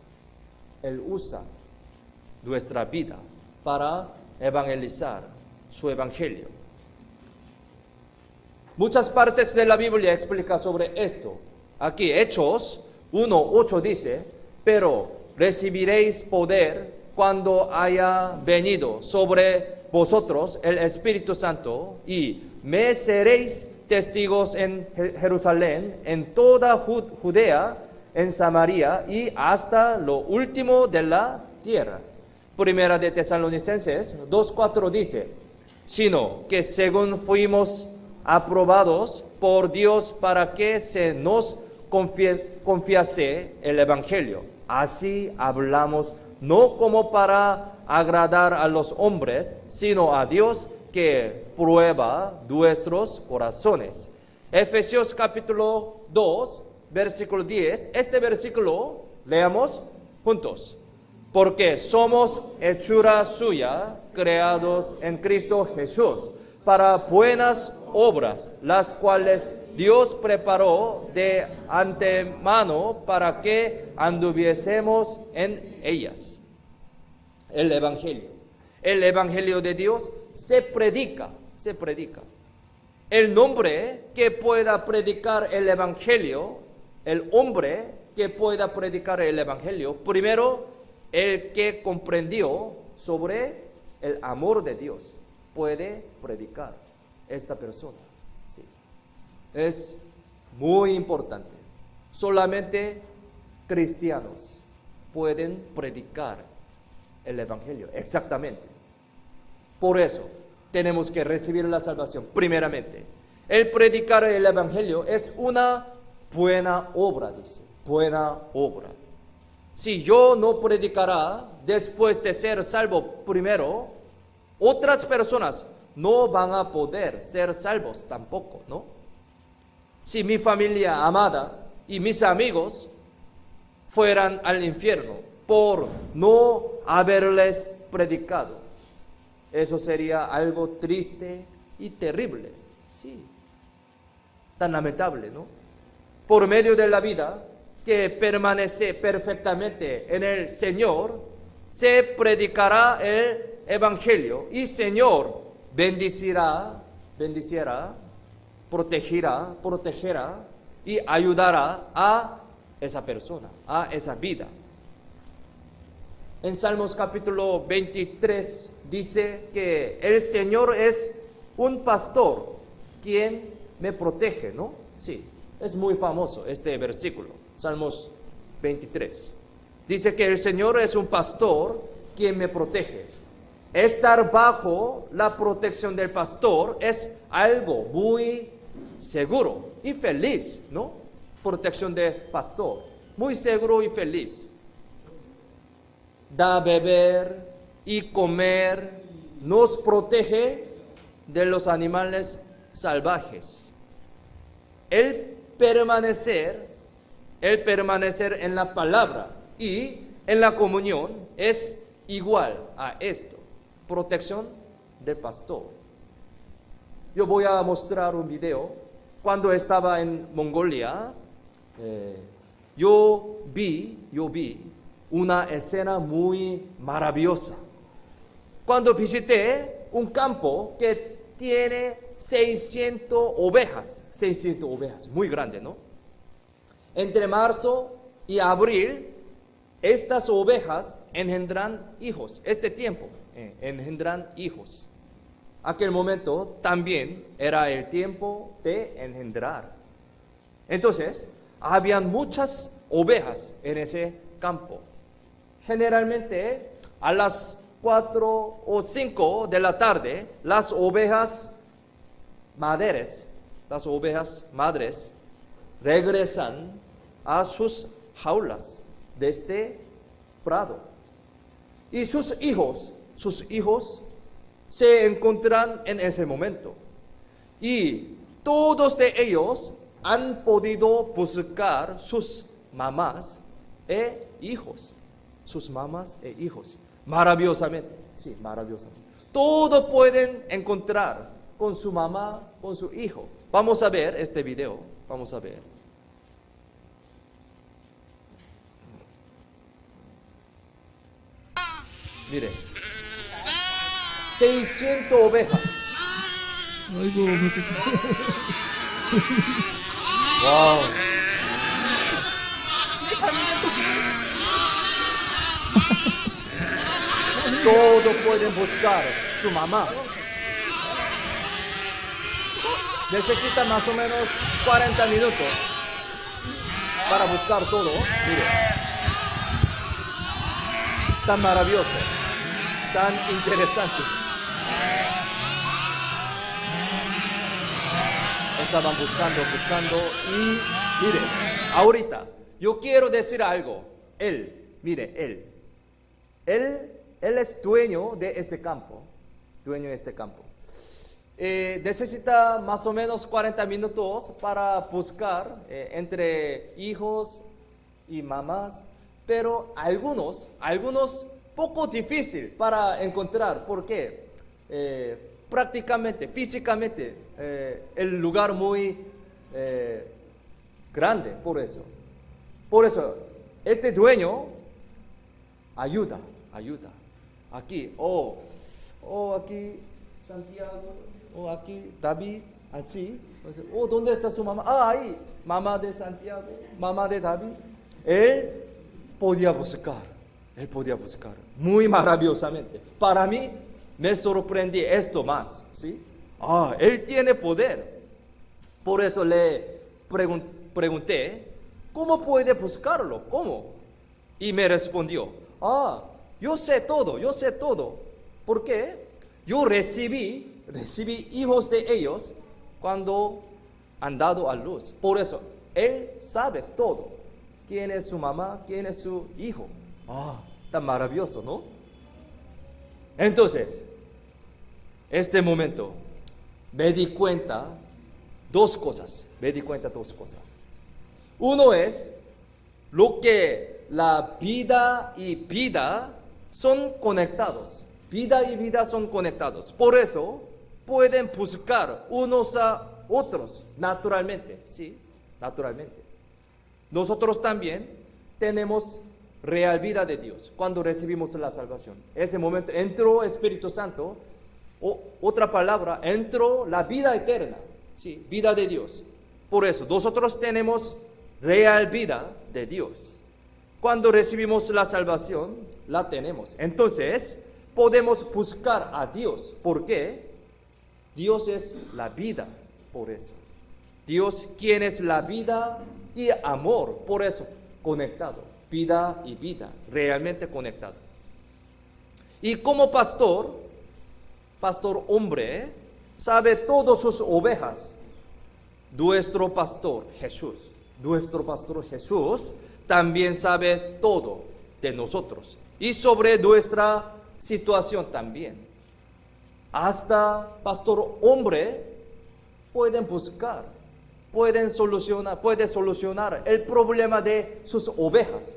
Él usa nuestra vida para evangelizar su evangelio. Muchas partes de la Biblia explican sobre esto. Aquí Hechos 1:8 dice, pero recibiréis poder cuando haya venido sobre vosotros el Espíritu Santo y me seréis testigos en Jerusalén, en toda Judea, en Samaria y hasta lo último de la tierra. Primera de Tesalonicenses 2:4 dice, sino que según fuimos aprobados por Dios para que se nos confiase el Evangelio, así hablamos, no como para agradar a los hombres, sino a Dios que prueba nuestros corazones. Efesios capítulo 2, versículo 10. Este versículo leamos juntos. Porque somos hechura suya, creados en Cristo Jesús, para buenas obras, las cuales Dios preparó de antemano para que anduviésemos en ellas. El Evangelio de Dios se predica. El nombre que pueda predicar el Evangelio, el hombre que pueda predicar el Evangelio, primero, el que comprendió sobre el amor de Dios, puede predicar esta persona. Sí. Es muy importante. Solamente cristianos pueden predicar el Evangelio. Exactamente. Por eso, tenemos que recibir la salvación, primeramente. El predicar el Evangelio es una buena obra, dice, buena obra. Si yo no predicara después de ser salvo primero, otras personas no van a poder ser salvos tampoco, ¿no? Si mi familia amada y mis amigos fueran al infierno por no haberles predicado, eso sería algo triste y terrible, sí, tan lamentable, ¿no? Por medio de la vida que permanece perfectamente en el Señor, se predicará el Evangelio y Señor bendecirá, protegerá y ayudará a esa persona, a esa vida. En Salmos capítulo 23 dice que el Señor es un pastor quien me protege, ¿no? Sí, es muy famoso este versículo, Salmos 23. Dice que el Señor es un pastor quien me protege. Estar bajo la protección del pastor es algo muy seguro y feliz, ¿no? Protección del pastor, muy seguro y feliz. Da beber y comer, nos protege de los animales salvajes. El permanecer en la palabra y en la comunión es igual a esto, protección del pastor. Yo voy a mostrar un video. Cuando estaba en Mongolia, yo vi una escena muy maravillosa. Cuando visité un campo que tiene 600 ovejas, muy grande, ¿no? Entre marzo y abril, estas ovejas engendran hijos. Este tiempo engendran hijos. Aquel momento también era el tiempo de engendrar. Entonces, habían muchas ovejas en ese campo. Generalmente, a las 4 o 5 de la tarde, las ovejas madres regresan a sus jaulas de este prado. Y sus hijos se encuentran en ese momento. Y todos de ellos han podido buscar sus mamás e hijos. Maravillosamente, sí, maravillosamente. Todos pueden encontrar con su mamá, con su hijo. Vamos a ver este video, vamos a ver. Mire, 600 ovejas. 아이고, Wow. Todos pueden buscar su mamá. Necesita más o menos 40 minutos para buscar todo. Mire, tan maravilloso, tan interesante. Estaban buscando y mire, ahorita yo quiero decir algo. Él es dueño de este campo, necesita más o menos 40 minutos para buscar entre hijos y mamás, pero algunos poco difícil para encontrar, porque prácticamente, físicamente, el lugar muy grande, por eso, este dueño ayuda, aquí, aquí Santiago, aquí David, así, ¿dónde está su mamá? Ahí, mamá de Santiago, mamá de David. Él podía buscar, muy maravillosamente. Para mí, me sorprendí esto más, ¿sí? Él tiene poder. Por eso le pregunté, ¿cómo puede buscarlo? ¿Cómo? Y me respondió, yo sé todo. ¿Por qué? Yo recibí recibí hijos de ellos cuando han dado a luz. Por eso, Él sabe todo. ¿Quién es su mamá? ¿Quién es su hijo? Tan maravilloso, ¿no? Entonces, este momento, me di cuenta dos cosas. Uno es lo que la vida y vida son conectados. Vida y vida son conectados. Por eso pueden buscar unos a otros naturalmente. Sí, naturalmente. Nosotros también tenemos real vida de Dios cuando recibimos la salvación. Ese momento entró Espíritu Santo. Otra palabra, entró la vida eterna. Sí, vida de Dios. Por eso nosotros tenemos real vida de Dios. Cuando recibimos la salvación, la tenemos. Entonces, podemos buscar a Dios. ¿Por qué? Dios es la vida, por eso. Dios, quien es la vida y amor, por eso, conectado. Vida y vida, realmente conectado. Y como pastor hombre, sabe todas sus ovejas. Nuestro pastor Jesús, también sabe todo de nosotros y sobre nuestra situación también. Hasta pastor hombre puede solucionar el problema de sus ovejas.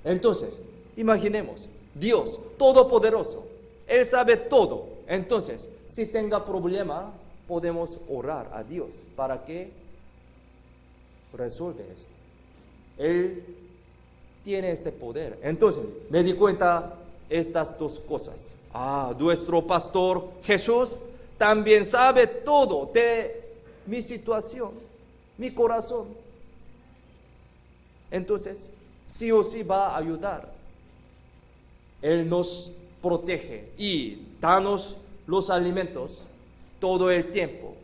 Entonces, imaginemos, Dios Todopoderoso, Él sabe todo. Entonces, si tenga problema, podemos orar a Dios para que resuelva esto. Él tiene este poder. Entonces, me di cuenta estas dos cosas. Nuestro pastor Jesús también sabe todo de mi situación, mi corazón. Entonces, sí o sí va a ayudar. Él nos protege y danos los alimentos todo el tiempo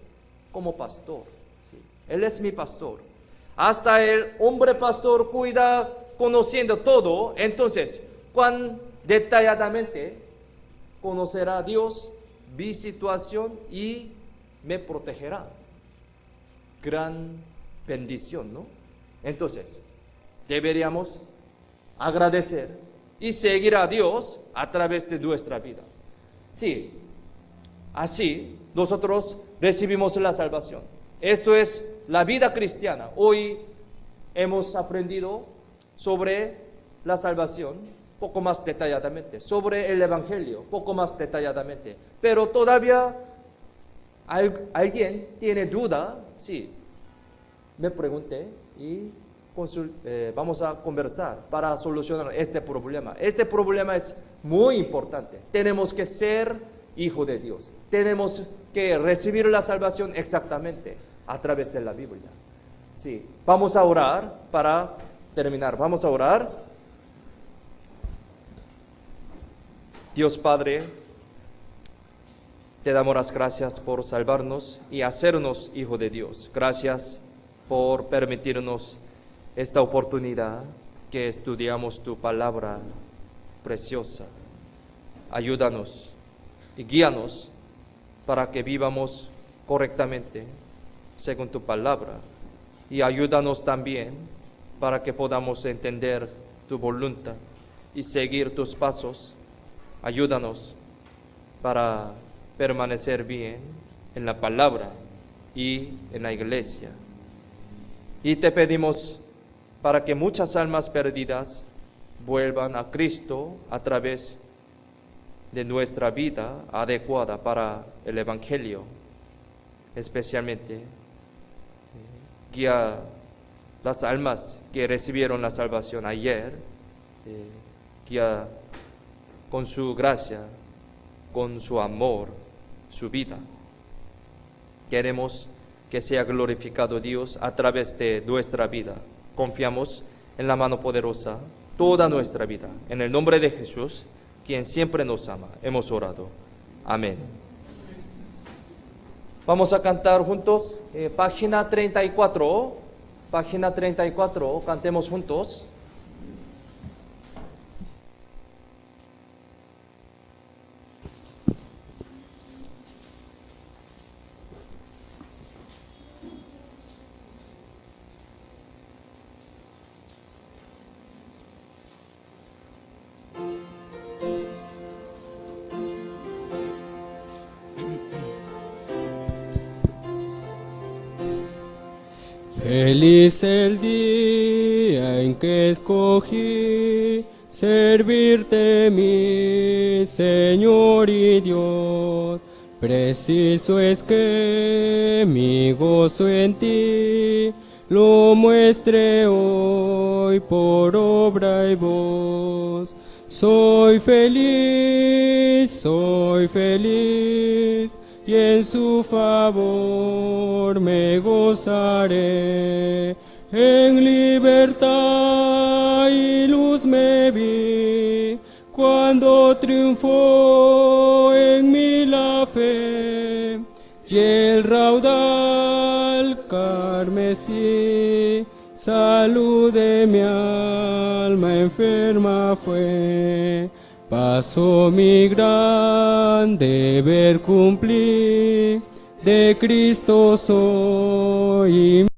como pastor. ¿Sí? Él es mi pastor. Hasta el hombre pastor cuida conociendo todo. Entonces, cuán detalladamente conocerá a Dios mi situación y me protegerá. Gran bendición, ¿no? Entonces, deberíamos agradecer y seguir a Dios a través de nuestra vida. Sí, así nosotros recibimos la salvación. Esto es la vida cristiana. Hoy hemos aprendido sobre la salvación poco más detalladamente, sobre el Evangelio poco más detalladamente. Pero todavía alguien tiene duda, sí, me pregunté y vamos a conversar para solucionar este problema. Este problema es muy importante. Tenemos que ser hijo de Dios. Tenemos que recibir la salvación exactamente a través de la Biblia. Sí, vamos a orar para terminar. Vamos a orar. Dios Padre, te damos las gracias por salvarnos y hacernos hijo de Dios. Gracias por permitirnos esta oportunidad que estudiamos tu palabra preciosa. Ayúdanos y guíanos para que vivamos correctamente según tu palabra. Y ayúdanos también para que podamos entender tu voluntad y seguir tus pasos. Ayúdanos para permanecer bien en la palabra y en la iglesia. Y te pedimos para que muchas almas perdidas vuelvan a Cristo a través de nuestra vida adecuada para el Evangelio. Especialmente, guía las almas que recibieron la salvación ayer, guía con su gracia, con su amor, su vida. Queremos que sea glorificado Dios a través de nuestra vida. Confiamos en la mano poderosa toda nuestra vida. En el nombre de Jesús, quien siempre nos ama, hemos orado. Amén. Vamos a cantar juntos página 34. Página 34, cantemos juntos. Feliz el día en que escogí servirte, mi Señor y Dios. Preciso es que mi gozo en ti lo muestre hoy por obra y voz. Soy feliz, y en su favor me gozaré. En libertad y luz me vi, cuando triunfó en mí la fe, y el raudal carmesí, salud de mi alma enferma fue. Paso mi gran deber cumplí, de Cristo soy.